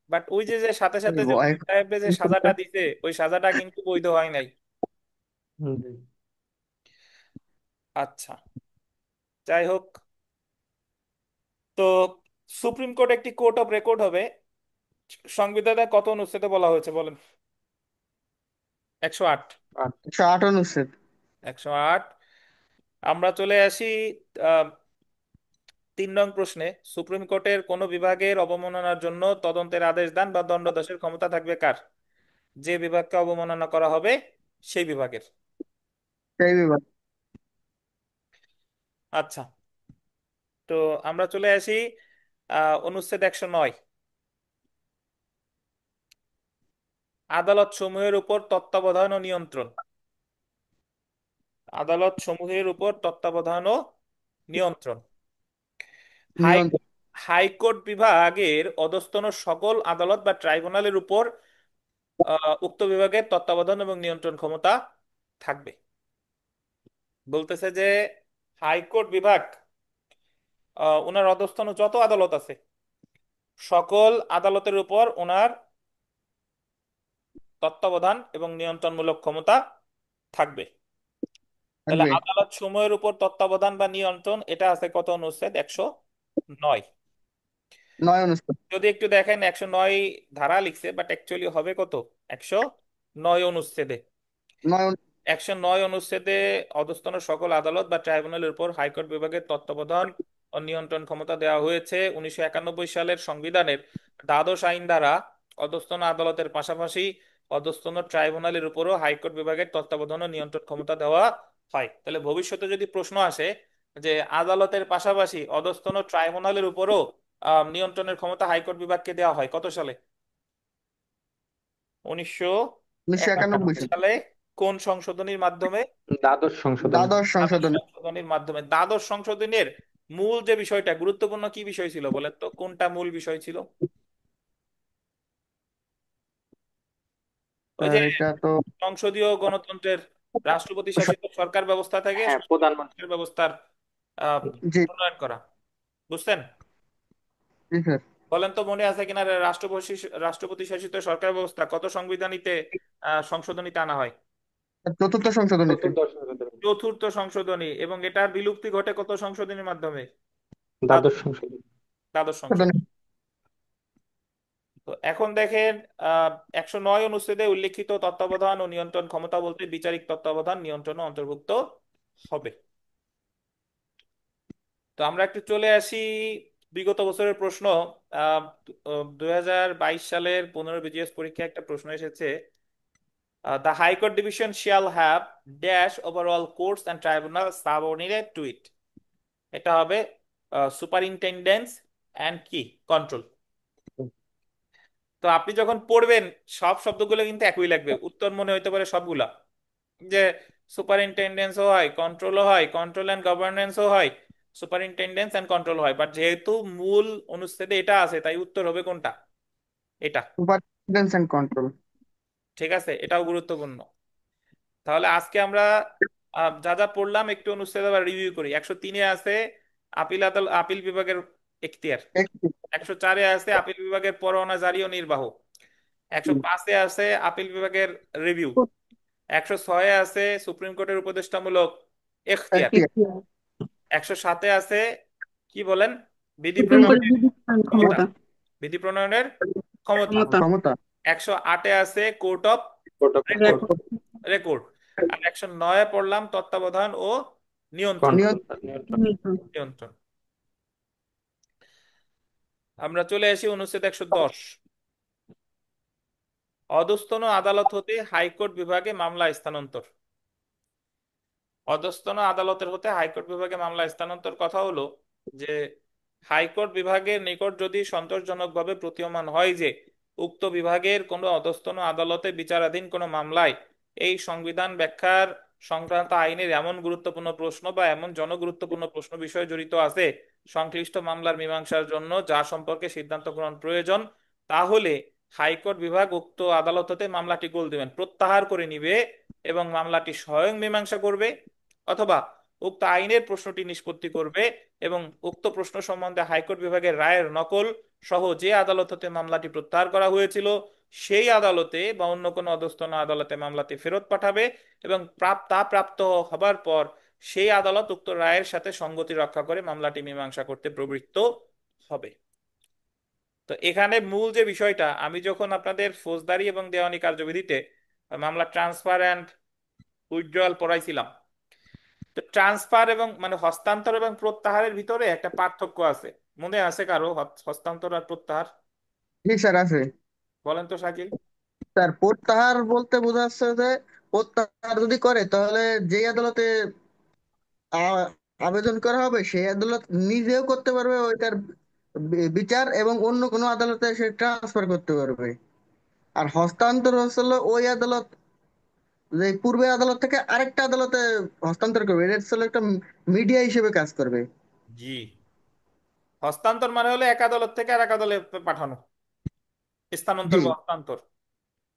বাট ওই যে যে সাথে সাথে যে ভয়। উকিল সাহেবকে যে সাজাটা দিছে, ওই সাজাটা কিন্তু বৈধ হয় নাই। জি। আচ্ছা, যাই হোক। তো সুপ্রিম কোর্ট একটি কোর্ট অফ রেকর্ড হবে। সংবিধানে কত অনুচ্ছেদে বলা হয়েছে বলেন? 108। আর 158 অনুচ্ছেদ। 108। আমরা চলে আসি আহ, 3 নং প্রশ্নে। সুপ্রিম কোর্টের কোন বিভাগের অবমাননার জন্য তদন্তের আদেশ দান বা দণ্ডাদেশের ক্ষমতা থাকবে কার? যে বিভাগকে অবমাননা করা হবে সেই বিভাগের। সেই বিভাগ। আচ্ছা, তো আমরা চলে আসি অনুচ্ছেদ 109, আদালত সমূহের উপর তত্ত্বাবধান ও নিয়ন্ত্রণ। আদালত সমূহের উপর তত্ত্বাবধান ও নিয়ন্ত্রণ। নিয়ন্ত্রণ। হাইকোর্ট বিভাগের অধস্তন সকল আদালত বা ট্রাইব্যুনালের উপর উক্ত বিভাগের তত্ত্বাবধান এবং নিয়ন্ত্রণ ক্ষমতা থাকবে। বলতেছে যে হাইকোর্ট বিভাগ, ওনার অধস্তন যত আদালত আছে সকল আদালতের উপর ওনার তত্ত্বাবধান এবং নিয়ন্ত্রণমূলক ক্ষমতা থাকবে। তাহলে থাকবে। আদালত সমূহের উপর তত্ত্বাবধান বা নিয়ন্ত্রণ, এটা আছে কত অনুচ্ছেদ? 109। 9 অনুচ্ছেদ। যদি একটু দেখেন, 109 ধারা লিখছে, বাট অ্যাকচুয়ালি হবে কত? 109 অনুচ্ছেদে। 9 অনুচ্ছেদ। 109 অনুচ্ছেদে অধস্তন সকল আদালত বা ট্রাইব্যুনালের উপর হাইকোর্ট বিভাগের তত্ত্বাবধান ও নিয়ন্ত্রণ ক্ষমতা দেওয়া হয়েছে। 1991 সালের সংবিধানের দ্বাদশ আইন দ্বারা অধস্তন আদালতের পাশাপাশি অধস্তন ট্রাইব্যুনালের উপরও হাইকোর্ট বিভাগের তত্ত্বাবধান ও নিয়ন্ত্রণ ক্ষমতা দেওয়া হয়। তাহলে ভবিষ্যতে যদি প্রশ্ন আসে যে আদালতের পাশাপাশি অধস্তন ট্রাইব্যুনালের উপরও নিয়ন্ত্রণের ক্ষমতা হাইকোর্ট বিভাগকে দেওয়া হয় কত সালে? 1991 1991 সালে সালে। কোন সংশোধনীর মাধ্যমে? দ্বাদশ সংশোধনী। দ্বাদশ দ্বাদশ সংশোধনী। সংশোধনীর মাধ্যমে। দ্বাদশ সংশোধনীর মূল যে বিষয়টা গুরুত্বপূর্ণ কি বিষয় ছিল বলেন তো, কোনটা মূল বিষয় ছিল? ওই যে স্যার এটা তো সংসদীয় গণতন্ত্রের রাষ্ট্রপতি শাসিত সরকার ব্যবস্থা থেকে হ্যাঁ, সুষ্ঠু প্রধানমন্ত্রী। সরকার ব্যবস্থার আহ, জি প্রণয়ন করা। বুঝছেন? জি স্যার। বলেন তো মনে আছে কিনা রাষ্ট্রপতি রাষ্ট্রপতি শাসিত সরকার ব্যবস্থা কত সংবিধানীতে সংশোধনীতে আনা হয়? চতুর্থ সংশোধনীতে। চতুর্দশ সংশোধনী। চতুর্থ সংশোধনী। এবং এটার বিলুপ্তি ঘটে কত সংশোধনীর মাধ্যমে? দ্বাদশ। দ্বাদশ সংশোধনী। দ্বাদশ সংশোধনী। সংশোধনী। তো এখন দেখেন, 109 অনুচ্ছেদে উল্লিখিত তত্ত্বাবধান ও নিয়ন্ত্রণ ক্ষমতা বলতে বিচারিক তত্ত্বাবধান নিয়ন্ত্রণ অন্তর্ভুক্ত হবে। তো আমরা একটু চলে আসি বিগত বছরের প্রশ্ন। 2022 সালের 15 বিজিএস পরীক্ষায় একটা প্রশ্ন এসেছে, the high court division shall have dash overall courts and tribunal subordinate to it. এটা হবে সুপারিনটেন্ডেন্স অ্যান্ড কি কন্ট্রোল। তো আপনি যখন পড়বেন সব শব্দগুলো কিন্তু একই লাগবে, উত্তর মনে হইতে পারে সবগুলা, যে সুপারিনটেন্ডেন্সও হয়, কন্ট্রোলও হয়, কন্ট্রোল অ্যান্ড গভর্নেন্সও হয়, সুপারিনটেন্ডেন্স অ্যান্ড কন্ট্রোল হয়, বাট যেহেতু মূল অনুচ্ছেদে এটা আছে তাই উত্তর হবে কোনটা? এটা। সুপারিনটেন্ডেন্স এন্ড কন্ট্রোল। ঠিক আছে, এটাও গুরুত্বপূর্ণ। তাহলে আজকে আমরা যা যা পড়লাম একটু অনুচ্ছেদ আবার রিভিউ করি। 103-এ আছে আপিল বিভাগের এখতিয়ার। 104-এ আছে আপিল বিভাগের পরোয়ানা জারি ও নির্বাহ। 105-এ আছে আপিল বিভাগের রিভিউ। 106-এ আছে সুপ্রিম কোর্টের উপদেষ্টামূলক এখতিয়ার। 107-এ আছে কি বলেন, বিধি সুপ্রিম কোর্টের প্রণয়নের বিধি প্রণয়ন ক্ষমতা। ক্ষমতা। বিধি প্রণয়নের ক্ষমতা। ক্ষমতা। ক্ষমতা। 108-এ আছে court of court of record. Record. Record. আর 109-এ পড়লাম তত্ত্বাবধান ও নিয়ন্ত্রণ। কন্ট্রোল নিয়ন্ত্রণ। নিয়ন্ত্রণ। নিয়ন্ত্রণ। আমরা চলে আসি অনুচ্ছেদ 110, অধস্তন আদালত হতে হাইকোর্ট বিভাগে মামলা স্থানান্তর। অধস্তন আদালতের হতে হাইকোর্ট বিভাগে মামলা স্থানান্তর কথা হলো যে হাইকোর্ট বিভাগের নিকট যদি সন্তোষজনকভাবে প্রতীয়মান হয় যে উক্ত বিভাগের কোনো অধস্তন আদালতে বিচারাধীন কোনো মামলায় এই সংবিধান ব্যাখ্যার সংক্রান্ত আইনের এমন গুরুত্বপূর্ণ প্রশ্ন বা এমন জনগুরুত্বপূর্ণ প্রশ্ন বিষয় জড়িত আছে সংশ্লিষ্ট মামলার মীমাংসার জন্য যা সম্পর্কে সিদ্ধান্ত গ্রহণ প্রয়োজন, তাহলে হাইকোর্ট বিভাগ উক্ত আদালত হতে মামলাটি গোল দিবেন, প্রত্যাহার করে নিবে এবং মামলাটি স্বয়ং মীমাংসা করবে, অথবা উক্ত আইনের প্রশ্নটি নিষ্পত্তি করবে এবং উক্ত প্রশ্ন সম্বন্ধে হাইকোর্ট বিভাগের রায়ের নকল সহ যে আদালত হতে মামলাটি প্রত্যাহার করা হয়েছিল সেই আদালতে বা অন্য কোনো অধস্তন আদালতে মামলাটি ফেরত পাঠাবে এবং প্রাপ্ত হবার পর সেই আদালত উক্ত রায়ের সাথে সঙ্গতি রক্ষা করে মামলাটি মীমাংসা করতে প্রবৃত্ত হবে। তো এখানে মূল যে বিষয়টা, আমি যখন আপনাদের ফৌজদারি এবং দেওয়ানি কার্যবিধিতে মামলা ট্রান্সফার অ্যান্ড উইথড্রয়াল পড়াইছিলাম, তো ট্রান্সফার এবং মানে হস্তান্তর এবং প্রত্যাহারের ভিতরে একটা পার্থক্য আছে। মনে আছে কারো হস্তান্তর আর প্রত্যাহার? জি স্যার আছে। বলেন তো শাকিল। স্যার প্রত্যাহার বলতে বোঝাচ্ছে যে প্রত্যাহার যদি করে তাহলে যেই আদালতে আ- আবেদন করা হবে সেই আদালত নিজেও করতে পারবে ওইটার বিচার, এবং অন্য কোনো আদালতে সে ট্রান্সফার করতে পারবে। আর হস্তান্তর হচ্ছে ওই আদালত যে পূর্বে আদালত থেকে আরেকটা আদালতে হস্তান্তর করবে, এটা হচ্ছে একটা মিডিয়া হিসেবে কাজ করবে। জি। হস্তান্তর মানে হলো এক আদালত থেকে আর এক আদালতে পাঠানো, স্থানান্তর জি। বা হস্তান্তর।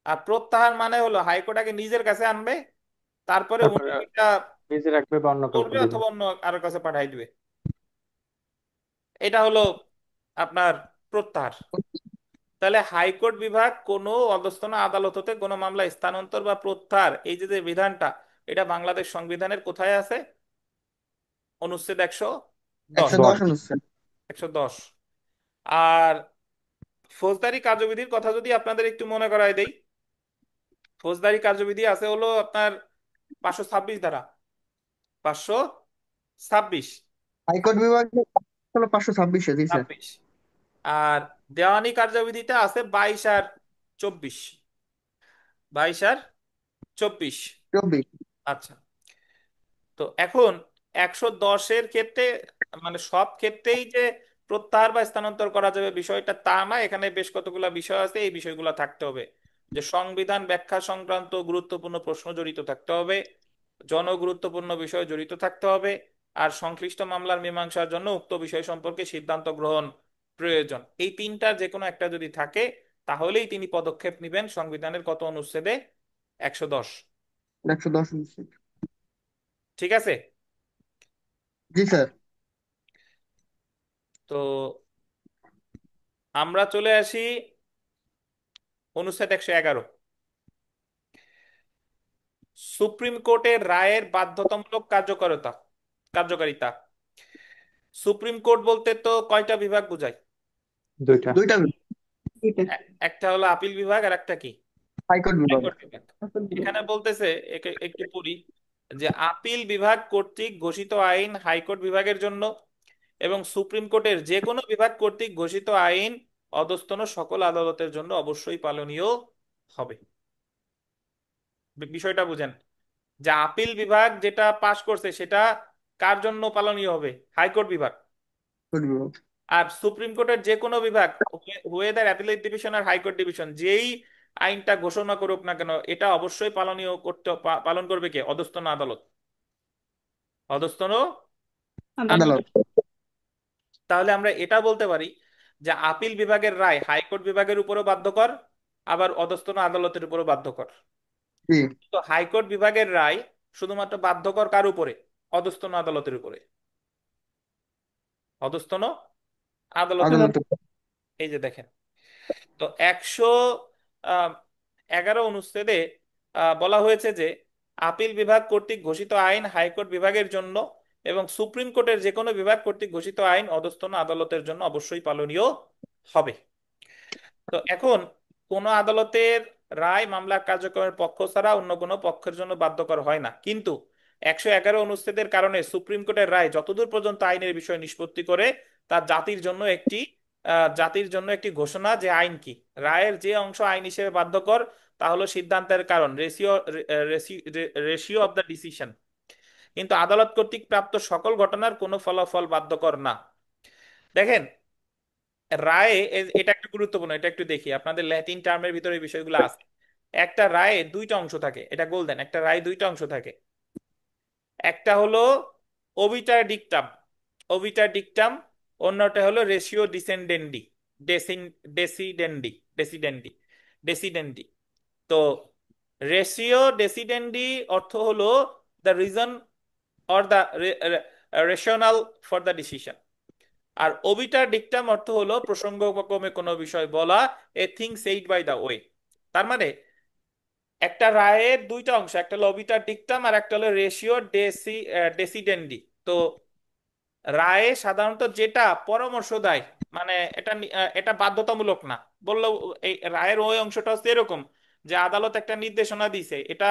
আর প্রত্যাহার মানে হলো হাইকোর্ট আগে নিজের কাছে আনবে, তারপরে উনি তারপরে এটা নিজে রাখবে বা অন্য কাউকে করবে দিবে। অথবা অন্য কারোর কাছে পাঠাই দিবে। এটা হলো আপনার প্রত্যাহার। তাহলে হাইকোর্ট বিভাগ কোনো অধস্তন আদালত হতে কোনো মামলা স্থানান্তর বা প্রত্যাহার এই যে যে বিধানটা, এটা বাংলাদেশ সংবিধানের কোথায় আছে? অনুচ্ছেদ 110। 110 10। অনুচ্ছেদ। 110। আর ফৌজদারি কার্যবিধির কথা যদি আপনাদের একটু মনে করায় দেই, ফৌজদারি কার্যবিধি আছে হলো আপনার 526 ধারা, 526, হাইকোর্ট বিভাগে হলো 526-এ, জি স্যার। 26। আর দেওয়ানি কার্যবিধিতে আছে 22 আর 24, 22 আর 24। 24। আচ্ছা, তো এখন 110-এর ক্ষেত্রে মানে সব ক্ষেত্রেই যে প্রত্যাহার বা স্থানান্তর করা যাবে বিষয়টা তা না, এখানে বেশ কতগুলো বিষয় আছে, এই বিষয়গুলো থাকতে হবে। যে সংবিধান ব্যাখ্যা সংক্রান্ত গুরুত্বপূর্ণ প্রশ্ন জড়িত থাকতে হবে, জনগুরুত্বপূর্ণ বিষয় জড়িত থাকতে হবে, আর সংশ্লিষ্ট মামলার মীমাংসার জন্য উক্ত বিষয় সম্পর্কে সিদ্ধান্ত গ্রহণ প্রয়োজন। এই তিনটার যে কোনো একটা যদি থাকে তাহলেই তিনি পদক্ষেপ নেবেন সংবিধানের কত অনুচ্ছেদে? 110। 110। ঠিক আছে। জি স্যার। তো আমরা চলে আসি অনুচ্ছেদ 111, সুপ্রিম কোর্টের রায়ের বাধ্যতামূলক কার্যকারিতা। সুপ্রিম কোর্ট বলতে তো কয়টা বিভাগ বোঝায়? দুইটা। দুইটা। এটা একটা হলো আপিল বিভাগ আর একটা কি? হাইকোর্ট বিভাগ। হাইকোর্ট বিভাগ। এখানে বলতেছে একটু পড়ি, যে আপিল বিভাগ কর্তৃক ঘোষিত আইন হাইকোর্ট বিভাগের জন্য এবং সুপ্রিম কোর্টের যে কোনো বিভাগ কর্তৃক ঘোষিত আইন অধস্তন সকল আদালতের জন্য অবশ্যই পালনীয় হবে। বিষয়টা বুঝেন, যে আপিল বিভাগ যেটা পাশ করছে সেটা কার জন্য পালনীয় হবে? হাইকোর্ট বিভাগ। হাইকোর্ট বিভাগ। আর সুপ্রিম কোর্টের যে কোনো বিভাগ, ওয়েদার অ্যাপিলেট ডিভিশন আর হাইকোর্ট ডিভিশন, যেই আইনটা ঘোষণা করুক না কেন এটা অবশ্যই পালনীয় পালন করবে কে? অধস্তন আদালত। অধস্তন আদালত। আদালত। আদালত। তাহলে আমরা এটা বলতে পারি যে আপিল বিভাগের রায় হাইকোর্ট বিভাগের উপরও বাধ্যকর, আবার অধস্তন আদালতের উপরও বাধ্যকর। জি। তো হাইকোর্ট বিভাগের রায় শুধুমাত্র বাধ্যকর কার উপরে? অধস্তন আদালতের উপরে। অধস্তন আদালতের আদালত। উপরে। এই যে দেখেন, তো 111 অনুচ্ছেদে বলা হয়েছে যে আপিল বিভাগ কর্তৃক ঘোষিত আইন হাইকোর্ট বিভাগের জন্য এবং সুপ্রিম কোর্টের যে কোনো বিভাগ কর্তৃক ঘোষিত আইন অধস্তন আদালতের জন্য অবশ্যই পালনীয় হবে। তো এখন কোন আদালতের রায় মামলার কার্যক্রমের পক্ষ ছাড়া অন্য কোনো পক্ষের জন্য বাধ্যকর হয় না, কিন্তু 111 অনুচ্ছেদের কারণে সুপ্রিম কোর্টের রায় যতদূর পর্যন্ত আইনের বিষয় নিষ্পত্তি করে তা জাতির জন্য একটি ঘোষণা, যে আইন কি। রায়ের যে অংশ আইন হিসেবে বাধ্যকর তা হলো সিদ্ধান্তের কারণ, রেশিও অব দ্য ডিসিশন, কিন্তু আদালত কর্তৃক প্রাপ্ত সকল ঘটনার কোনো ফলাফল বাধ্যকর না। দেখেন, রায়ে এটা একটু গুরুত্বপূর্ণ, এটা একটু দেখি, আপনাদের ল্যাটিন টার্মের ভিতরে এই বিষয়গুলো আছে। একটা রায়ে দুইটা অংশ থাকে, এটা গোল্ডেন, একটা রায়ে দুইটা অংশ থাকে। একটা হলো ওবিটার ডিকটাম, ওবিটার ডিকটাম, অন্যটা হলো রেশিও ডিসেন্ডেন্ডি, ডেসিন ডেসিডেন্ডি ডেসিডেন্ডি ডেসিডেন্ডি। তো রেশিও ডেসিডেন্ডি অর্থ হলো the reason or the rational for the decision. আর ওবিটার ডিকটাম অর্থ হলো প্রসঙ্গক্রমে কোনো বিষয় বলা, a thing said by the way. তার মানে একটা রায়ের দুইটা অংশ, একটা হলো ওবিটার ডিকটাম আর একটা হলো রেশিও ডেসিডেন্ডি। তো রায়ে সাধারণত যেটা পরামর্শ দেয়, মানে এটা বাধ্যতামূলক না বললেও, এই রায়ের ওই অংশটা হচ্ছে এরকম যে আদালত একটা নির্দেশনা দিছে, এটা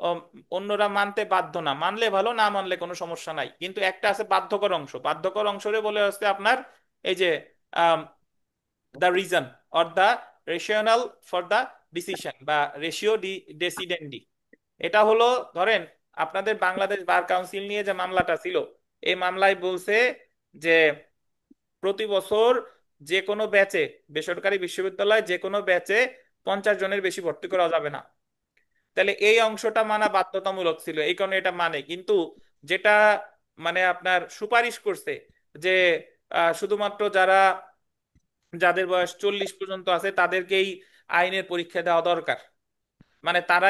উম, অন্যরা মানতে বাধ্য না, মানলে ভালো, না মানলে কোনো সমস্যা নাই। কিন্তু একটা আছে বাধ্যকর অংশ, বাধ্যকর অংশরে বলে হচ্ছে আপনার এই যে the reason or the rational for the decision বা রেশিও ডেসিডেন্ডি। এটা হলো, ধরেন আপনাদের বাংলাদেশ বার কাউন্সিল নিয়ে যে মামলাটা ছিল, এই মামলায় বলছে যে প্রতি বছর যে কোনো ব্যাচে, বেসরকারি বিশ্ববিদ্যালয় যে কোনো ব্যাচে 50 জনের বেশি ভর্তি করা যাবে না। তাহলে এই অংশটা মানা বাধ্যতামূলক ছিল, এই কারণে এটা মানে। কিন্তু যেটা মানে আপনার সুপারিশ করছে যে শুধুমাত্র যাদের বয়স 40 পর্যন্ত আছে তাদেরকেই আইনের পরীক্ষা দেওয়া দরকার, মানে তারা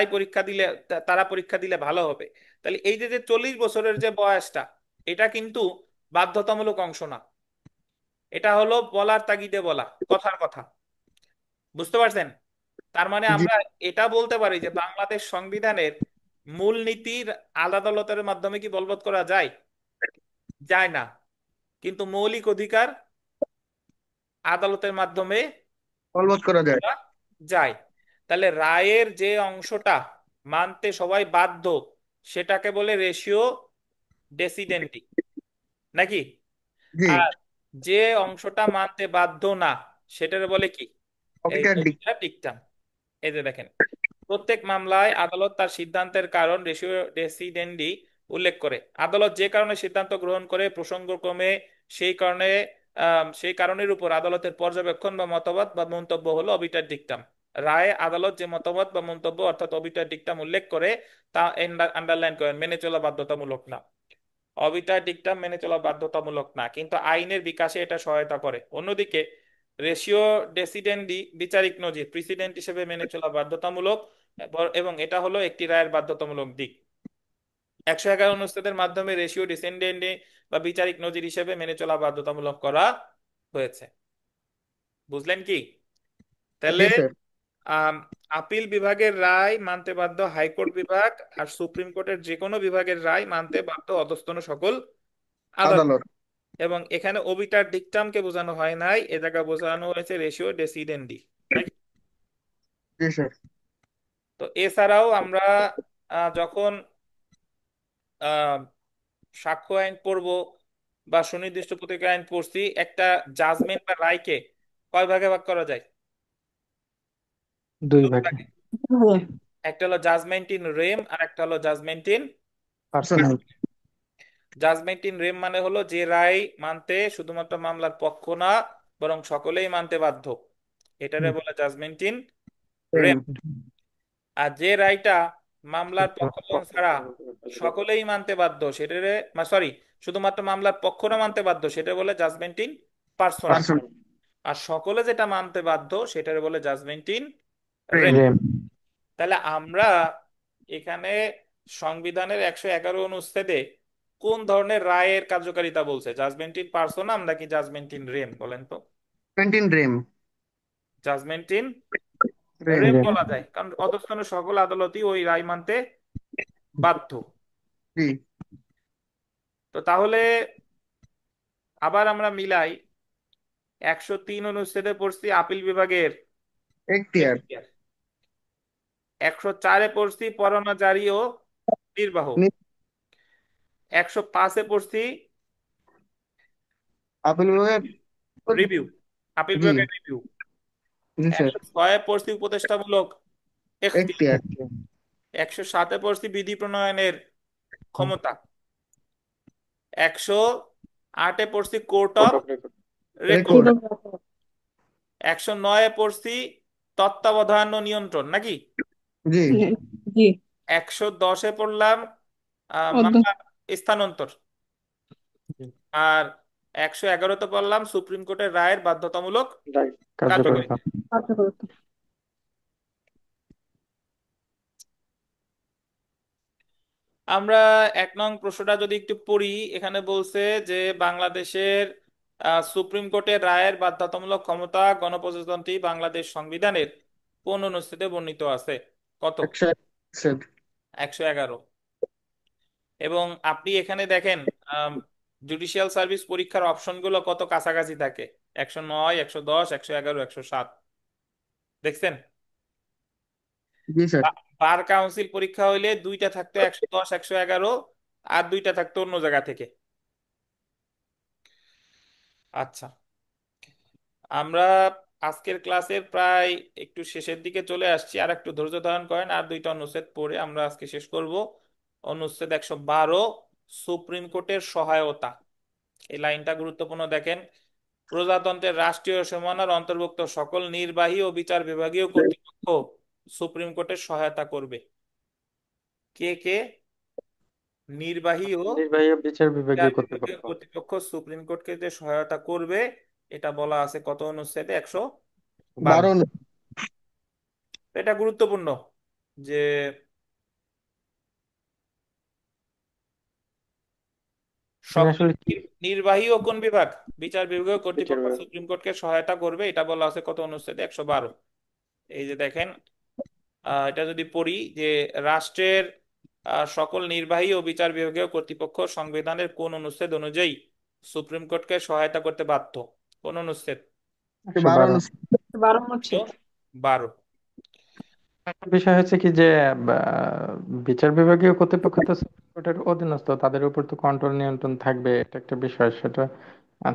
পরীক্ষা দিলে ভালো হবে। তাহলে এই যে যে 40 বছরের যে বয়সটা, এটা কিন্তু বাধ্যতামূলক অংশ না, এটা হলো বলার তাগিদে বলা, কথার কথা। বুঝতে পারছেন? তার মানে জি। আমরা এটা বলতে পারি যে বাংলাদেশ সংবিধানের মূল নীতির আদালতের মাধ্যমে কি বলবৎ করা যায়? যায় না। কিন্তু মৌলিক অধিকার আদালতের মাধ্যমে বলবৎ করা যায়। যায়। তাহলে রায়ের যে অংশটা মানতে সবাই বাধ্য সেটাকে বলে রেশিও ডেসিডেন্টি, নাকি? জি। আর যে অংশটা মানতে বাধ্য না সেটার বলে কি? এই অবিটার দিক। অবিটা ডিকটাম। এই যে দেখেন, প্রত্যেক মামলায় আদালত তার সিদ্ধান্তের কারণ রেশিও ডেসিডেন্ডি উল্লেখ করে। আদালত যে কারণে সিদ্ধান্ত গ্রহণ করে প্রসঙ্গক্রমে সেই কারণে সেই কারণের উপর আদালতের পর্যবেক্ষণ বা মতবাদ বা মন্তব্য হলো অবিটার ডিকটাম। রায়ে আদালত যে মতবাদ বা মন্তব্য অর্থাৎ অবিটার ডিকটাম উল্লেখ করে তা আন্ডারলাইন করেন, মেনে চলা বাধ্যতামূলক না। অবিটার ডিকটাম মেনে চলা বাধ্যতামূলক না, কিন্তু আইনের বিকাশে এটা সহায়তা করে। অন্যদিকে রেশিও ডেসিডেন্ডি বিচারিক নজির প্রিসিডেন্ট হিসেবে মেনে চলা বাধ্যতামূলক, এবং এটা হলো একটি রায়ের বাধ্যতামূলক দিক। 111 অনুচ্ছেদের মাধ্যমে রেশিও ডিসেন্ডেন্ডি বা বিচারিক নজির হিসেবে মেনে চলা বাধ্যতামূলক করা হয়েছে। বুঝলেন কি? তাহলে জি স্যার। আম, আপিল বিভাগের রায় মানতে বাধ্য হাইকোর্ট বিভাগ, আর সুপ্রিম কোর্টের যে কোনো বিভাগের রায় মানতে বাধ্য অধস্তন সকল আদালত। আদালত। এবং এখানে ওবিটার ডিকটামকে বোঝানো হয় নাই, এ জায়গায় বোঝানো হয়েছে রেশিও ডেসিডেন্ডি, নাকি? জি স্যার। তো এছাড়াও আমরা যখন আহ, সাক্ষ্য আইন পড়বো বা সুনির্দিষ্ট প্রতিক্রিয়া আইন পড়ছি, একটা জাজমেন্ট বা রায়কে কয় ভাগে ভাগ করা যায়? দুই দুই ভাগে। ভাগে। একটা হলো জাজমেন্ট ইন রেম আর একটা হলো judgment in personal. Judgment in rem মানে হলো যে রায় মানতে শুধুমাত্র মামলার পক্ষ না বরং সকলেই মানতে বাধ্য, এটারে বলে জাজমেন্ট ইন রেম। আর যে রায়টা মামলার পক্ষগণ ছাড়া সকলেই মানতে বাধ্য সেটারে, সরি, শুধুমাত্র মামলার পক্ষরা মানতে বাধ্য সেটা বলে জাজমেন্ট ইন পার্সোনাল। পার্সোনাল। আর সকলে যেটা মানতে বাধ্য সেটারে বলে জাজমেন্ট ইন রেম। রেম। তাহলে আমরা এখানে সংবিধানের 111 অনুচ্ছেদে কোন ধরনের রায়ের কার্যকারিতা বলছে? জাজমেন্ট ইন পার্সোনাম নাকি জাজমেন্ট ইন রেম, বলেন তো? পেন্টিন rem. Judgment in rem. Rem rem. বলা যায়, কারণ অধস্তনের সকল আদালতই ওই রায় মানতে বাধ্য। জি। তো তাহলে আবার আমরা মিলাই, 103 অনুচ্ছেদে পড়ছি আপিল বিভাগের এখতিয়ার। এখতিয়ার, 104-এ পড়ছি পরোয়ানা জারি ও নির্বাহ, নি- 105-এ পড়ছি আপিল বিভাগের। রিভিউ, আপিল জি। বিভাগের রিভিউ, জি স্যার। 106-এ পড়ছি উপদেষ্টামূলক এখতিয়ার, এখতিয়ার। 107-এ পড়ছি বিধি প্রণয়নের ক্ষমতা, 108-এ পড়ছি court court of of record. Record, record. 109-এ পড়ছি তত্ত্বাবধান ও নিয়ন্ত্রণ, নাকি? জি। জি। 110-এ পড়লাম অধ্যায়। মামলা স্থানান্তর, আর 111-তে পড়লাম সুপ্রিম কোর্টের রায়ের বাধ্যতামূলক কার্যকারিতা। কার্যকারিতা। কার্যকরতা। আমরা 1 নং প্রশ্নটা যদি একটু পড়ি, এখানে বলছে যে বাংলাদেশের সুপ্রিম কোর্টের রায়ের বাধ্যতামূলক ক্ষমতা গণপ্রজাতন্ত্রী বাংলাদেশ সংবিধানের কোন অনুচ্ছেদে বর্ণিত আছে? কত? 101 স্যার। 111। এবং আপনি এখানে দেখেন জুডিশিয়াল সার্ভিস পরীক্ষার অপশনগুলো কত কাছাকাছি থাকে, 109, 110, 111, 107, দেখছেন? জি স্যার। বার কাউন্সিল পরীক্ষা হইলে দুইটা থাকতো 110, 111, আর দুইটা থাকতো অন্য জায়গা থেকে। আচ্ছা, আমরা আজকের ক্লাসের প্রায় একটু শেষের দিকে চলে আসছি, আর একটু ধৈর্য ধারণ করেন, আর দুইটা অনুচ্ছেদ পড়ে আমরা আজকে শেষ করব। অনুচ্ছেদ 112, সুপ্রিম কোর্টের সহায়তা। এই লাইনটা গুরুত্বপূর্ণ, দেখেন, প্রজাতন্ত্রের রাষ্ট্রীয় সীমানার অন্তর্ভুক্ত সকল নির্বাহী ও বিচার বিভাগীয় কর্তৃপক্ষ সুপ্রিম কোর্টের সহায়তা করবে। কে কে? নির্বাহী ও নির্বাহী ও বিচার বিচার বিভাগীয় বিভাগীয় কর্তৃপক্ষ। কর্তৃপক্ষ সুপ্রিম কোর্টকে যে সহায়তা করবে, এটা বলা আছে কত অনুচ্ছেদে? 112। 12। এটা গুরুত্বপূর্ণ যে মানে সকল আসলে কি নির্বাহী ও কোন বিভাগ? বিচার বিভাগীয় বিচার কর্তৃপক্ষ বিভাগ। সুপ্রিম কোর্টকে সহায়তা করবে, এটা বলা আছে কত অনুচ্ছেদে? 112। এই যে দেখেন, এটা যদি পড়ি যে রাষ্ট্রের সকল নির্বাহী ও বিচার বিভাগীয় কর্তৃপক্ষ সংবিধানের কোন অনুচ্ছেদ অনুযায়ী সুপ্রিম কোর্টকে সহায়তা করতে বাধ্য? কোন অনুচ্ছেদ? 112। 12 অনুচ্ছেদ। 12। একটা বিষয় হচ্ছে কি যে বা, বিচার বিভাগীয় কর্তৃপক্ষ তো সুপ্রিম কোর্টের অধীনস্থ, তাদের উপর তো কন্ট্রোল নিয়ন্ত্রণ থাকবে, এটা একটা বিষয়। সেটা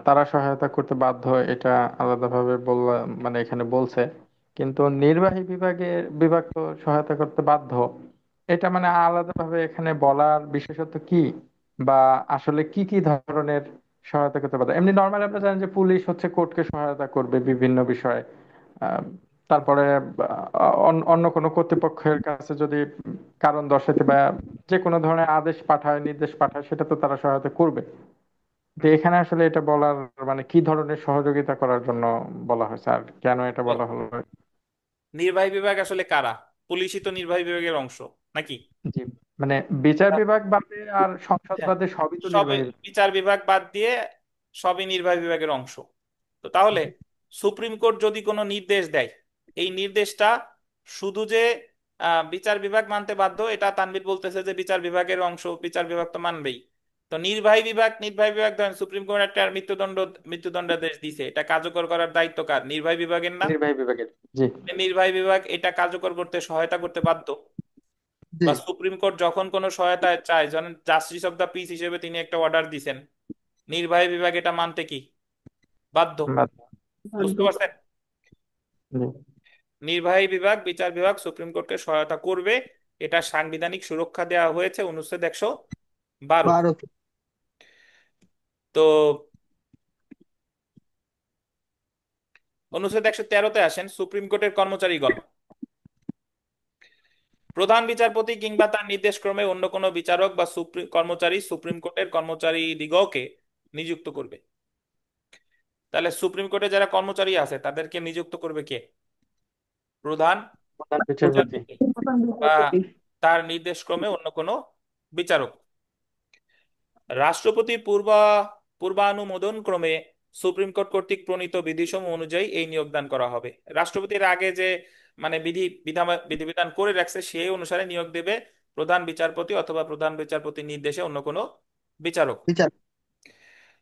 তারা সহায়তা করতে বাধ্য, এটা আলাদাভাবে বললাম, মানে এখানে বলছে। কিন্তু নির্বাহী বিভাগ তো সহায়তা করতে বাধ্য, এটা মানে আলাদাভাবে এখানে বলার বিশেষত কি, বা আসলে কি কি ধরনের সহায়তা করতে বাধ্য। এমনি নর্মালি আমরা জানি যে পুলিশ হচ্ছে কোর্টকে সহায়তা করবে বিভিন্ন বিষয়ে। আহ, তারপরে অন্য কোনো কর্তৃপক্ষের কাছে যদি কারণ দর্শাতে বা যে কোনো ধরনের আদেশ পাঠায়, নির্দেশ পাঠায়, সেটা তো তারা সহায়তা করবে। তো এখানে আসলে এটা বলার মানে কি ধরনের সহযোগিতা করার জন্য বলা হয়েছে, আর কেন এটা তো বলা হলো? নির্বাহী বিভাগ আসলে কারা? পুলিশই তো নির্বাহী বিভাগের অংশ নাকি? জি, মানে বিচার বিভাগ বাদে আর সংসদ হ্যাঁ, বাদে সবই তো সবে নির্বাহী বিভাগ। বিচার বিভাগ বাদ দিয়ে সবই নির্বাহী বিভাগের অংশ। তো তাহলে সুপ্রিম কোর্ট যদি কোনো নির্দেশ দেয়, এই নির্দেশটা শুধু যে বিচার বিভাগ মানতে বাধ্য এটা তানভীর বলতেছে যে বিচার বিভাগের অংশ, বিচার বিভাগ তো মানবেই। তো নির্বাহী বিভাগ ধরেন সুপ্রিম কোর্ট একটা মৃত্যুদণ্ডাদেশ দিছে, এটা কার্যকর করার দায়িত্ব কার? নির্বাহী বিভাগের না? নির্বাহী বিভাগের। জি। নির্বাহী বিভাগ এটা কার্যকর করতে সহায়তা করতে বাধ্য। জি। বা সুপ্রিম কোর্ট যখন কোনো সহায়তা চায়, যেমন জাস্টিস অফ দ্য পিস হিসেবে তিনি একটা অর্ডার দিছেন, নির্বাহী বিভাগ এটা মানতে কি বাধ্য? বুঝতে বাদ- পারছেন? জি। নির্বাহী বিভাগ, বিচার বিভাগ সুপ্রিম কোর্টকে সহায়তা করবে, এটা সাংবিধানিক সুরক্ষা দেওয়া হয়েছে অনুচ্ছেদ 112। ভারত। তো অনুচ্ছেদ 113-তে আসেন, সুপ্রিম কোর্টের কর্মচারীগণ প্রধান বিচারপতি কিংবা তার নির্দেশক্রমে অন্য কোনো বিচারক বা কর্মচারী সুপ্রিম কোর্টের কর্মচারী দিগকে নিযুক্ত করবে। তাহলে সুপ্রিম কোর্টে যারা কর্মচারী আছে তাদেরকে নিযুক্ত করবে কে? প্রধান প্রধান বিচারপতি। বিচারপতি বা তার নির্দেশক্রমে অন্য কোনো বিচারক। রাষ্ট্রপতির পূর্বানুমোদন ক্রমে সুপ্রিম কোর্ট কর্তৃক প্রণীত বিধিসমূহ অনুযায়ী এই নিয়োগদান করা হবে। রাষ্ট্রপতির আগে যে মানে বিধিবিধান করে রাখছে সেই অনুসারে নিয়োগ দেবে প্রধান বিচারপতি অথবা প্রধান বিচারপতির নির্দেশে অন্য কোনো বিচারক। বিচার।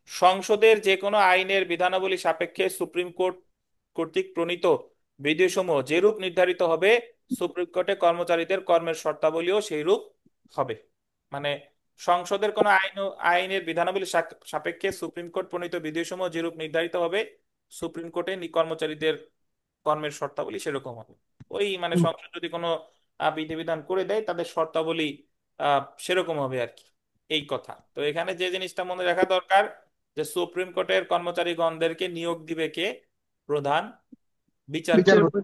সংসদের যে কোনো আইনের বিধানাবলী সাপেক্ষে সুপ্রিম কোর্ট কর্তৃক প্রণীত বিধিসমূহ যেরূপ নির্ধারিত হবে, সুপ্রিম কোর্টে কর্মচারীদের কর্মের শর্তাবলীও সেইরূপ হবে। মানে সংসদের কোনো আইনের বিধানাবলী সাপেক্ষে সুপ্রিম কোর্ট প্রণীত বিধিসমূহ যেরূপ নির্ধারিত হবে, সুপ্রিম কোর্টে কর্মচারীদের কর্মের শর্তাবলী সেরকম হবে। ওই মানে সংসদ যদি কোনো বিধিবিধান করে দেয় তাদের শর্তাবলী সেরকম হবে আর কি। এই কথা তো এখানে যে জিনিসটা মনে রাখা দরকার, যে সুপ্রিম কোর্টের কর্মচারীগণদেরকে নিয়োগ দিবে কে? প্রধান বিচারপতি। বিচারপতি।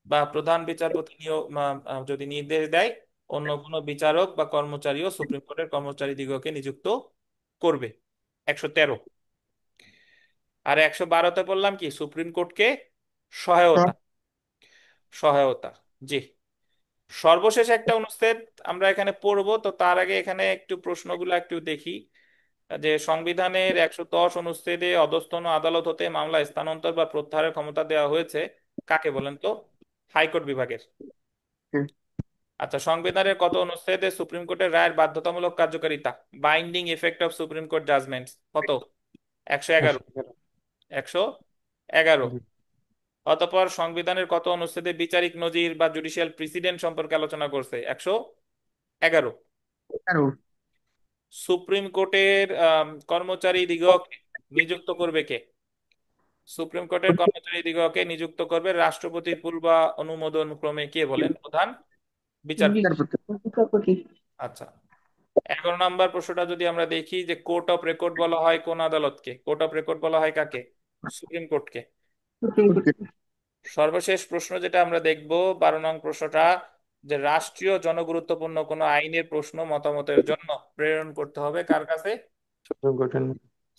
বা প্রধান বিচারপতি নিয়োগ যদি নির্দেশ দেয়, অন্য কোনো বিচারক বা কর্মচারীও সুপ্রিম কোর্টের কর্মচারী দিগকে নিযুক্ত করবে। 113। আর 112-তে বললাম কি? সুপ্রিম কোর্টকে সহায়তা। সহায়তা, জি। সর্বশেষ একটা অনুচ্ছেদ আমরা এখানে পড়বো, তো তার আগে এখানে একটু প্রশ্নগুলো একটু দেখি। যে সংবিধানের 110 অনুচ্ছেদে অধস্তন আদালত হতে মামলা স্থানান্তর বা প্রত্যাহারের ক্ষমতা দেওয়া হয়েছে কাকে বলেন তো? হাইকোর্ট বিভাগের। আচ্ছা, সংবিধানের কত অনুচ্ছেদে সুপ্রিম কোর্টের রায়ের বাধ্যতামূলক কার্যকারিতা, binding effect of supreme court judgements কত? 111। 111। 111। জি। অতঃপর সংবিধানের কত অনুচ্ছেদে বিচারিক নজির বা জুডিশিয়াল প্রিসিডেন্ট সম্পর্কে আলোচনা করছে? 111। 11। সুপ্রিম কোর্টের কর্মচারী দিগক নিযুক্ত করবে কে? সুপ্রিম কোর্টের কর্মচারী দিগকে নিযুক্ত করবে রাষ্ট্রপতির পূর্ব অনুমোদন ক্রমে কে বলেন? প্রধান বিচারপতি। বিচারপতি। বিচারপতি। আচ্ছা, 11 নম্বর প্রশ্নটা যদি আমরা দেখি, যে কোর্ট অফ রেকর্ড বলা হয় কোন আদালতকে? কোর্ট অফ রেকর্ড বলা হয় কাকে? সুপ্রিম কোর্টকে। Supreme court. সর্বশেষ প্রশ্ন যেটা আমরা দেখব, 12 নং প্রশ্নটা, যে রাষ্ট্রীয় জনগুরুত্বপূর্ণ কোনো আইনের প্রশ্ন মতামতের জন্য প্রেরণ করতে হবে কার কাছে? সুপ্রিম কোর্টের।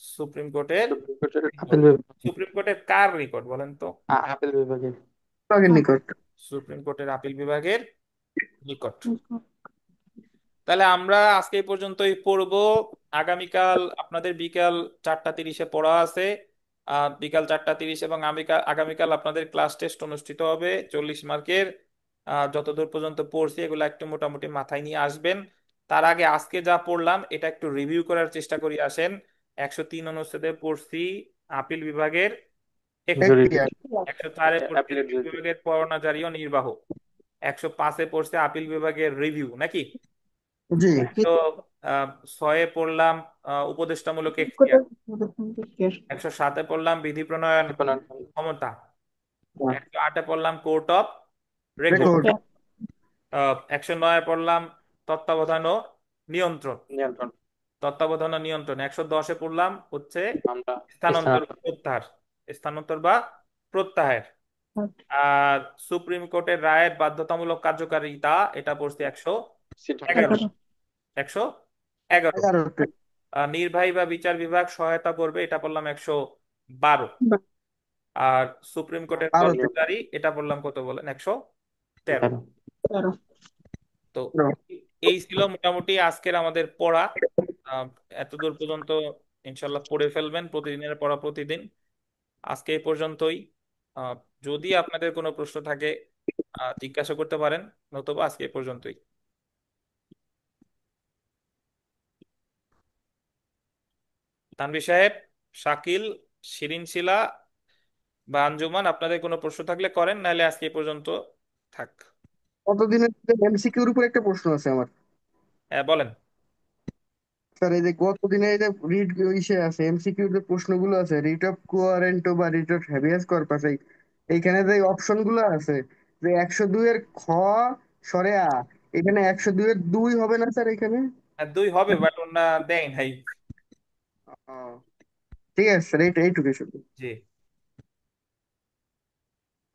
সুপ্রিম কোর্টের সুপ্রিম কোর্টের নিকট। আপিল বিভাগ। সুপ্রিম কোর্টের কার নিকট বলেন তো? আপিল বিভাগের। বিভাগের নিকট। সুপ্রিম কোর্টের আপিল বিভাগের নিকট। তাহলে আমরা আজকে এই পর্যন্তই পড়বো। আগামীকাল আপনাদের বিকাল 4টা 30-এ পড়া আছে। বিকাল 4টা 30 এবং আগামীকাল আপনাদের ক্লাস টেস্ট অনুষ্ঠিত হবে 40 মার্কের। যতদূর পর্যন্ত পড়ছি এগুলো একটু মোটামুটি মাথায় নিয়ে আসবেন। তার আগে আজকে যা পড়লাম এটা একটু রিভিউ করার চেষ্টা করি আসেন। 103 অনুচ্ছেদে পড়ছি আপিল বিভাগের এখতিয়ার। এখতিয়ার। 104-এ পড়ছি অ্যাপিলেট আপিল বিভাগের পরোয়ানা জারি ও নির্বাহ। 105-এ পড়ছে আপিল বিভাগের রিভিউ নাকি? জি। 106-এ পড়লাম উপদেষ্টামূলক এখতিয়ার। 107-এ পড়লাম বিধি প্রণয়ন ক্ষমতা। 108-এ পড়লাম কোর্ট অফ রেকর্ড। রেকর্ড। 109-এ পড়লাম তত্ত্বাবধান ও নিয়ন্ত্রণ। নিয়ন্ত্রণ। 110-এ পড়লাম হচ্ছে আমরা স্থানান্তর স্থানান্তর। প্রত্যাহার। স্থানান্তর বা প্রত্যাহার। আর সুপ্রিম কোর্টের রায়ের বাধ্যতামূলক কার্যকারিতা, এটা পড়ছি সিটি 111। 111। 11তে। নির্বাহী বা বিচার বিভাগ সহায়তা করবে, এটা বললাম 112। আর সুপ্রিম কোর্টের 12তে। কর্মচারী, এটা বললাম কত বলেন, 113। তো এই ছিল মোটামুটি আজকের আমাদের পড়া। আহ, এতদূর পর্যন্ত ইনশাল্লাহ পড়ে ফেলবেন, প্রতিদিনের পড়া প্রতিদিন। আজকে এই পর্যন্তই। আহ, যদি আপনাদের কোনো প্রশ্ন থাকে জিজ্ঞাসা করতে পারেন, নতুবা আজকে এই পর্যন্তই। তানভীর সাহেব, শাকিল, শিরিন শিলা বা আঞ্জুমান, আপনাদের কোনো প্রশ্ন থাকলে করেন, নাহলে আজকে এই পর্যন্ত থাক। কতদিনের এমসিকিউর উপর একটা প্রশ্ন আছে আমার। হ্যাঁ বলেন। স্যার এই যে গতদিনে এই যে রিট ইসে আছে এমসিকিউ যে প্রশ্নগুলো আছে, রিট অফ কোয়ারেন্টো বা রিট অফ হ্যাবিয়াস কর্পাস, এইখানে যে অপশন গুলো আছে, যে 102 এর খ সরে আ, এখানে 102 এর 2 হবে না স্যার এখানে? আর দুই হবে, বাট ওনা দেয় নাই। ও, ঠিক আছে স্যার, এইটুকু শুধু। জি।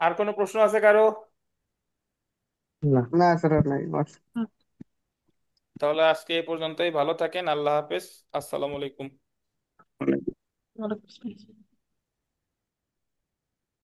আর কোনো প্রশ্ন আছে কারো? না। না স্যার আর নাই, বাস। তাহলে আজকে এই পর্যন্তই, ভালো থাকেন, আল্লাহ হাফেজ, আসসালামু আলাইকুম। ভালো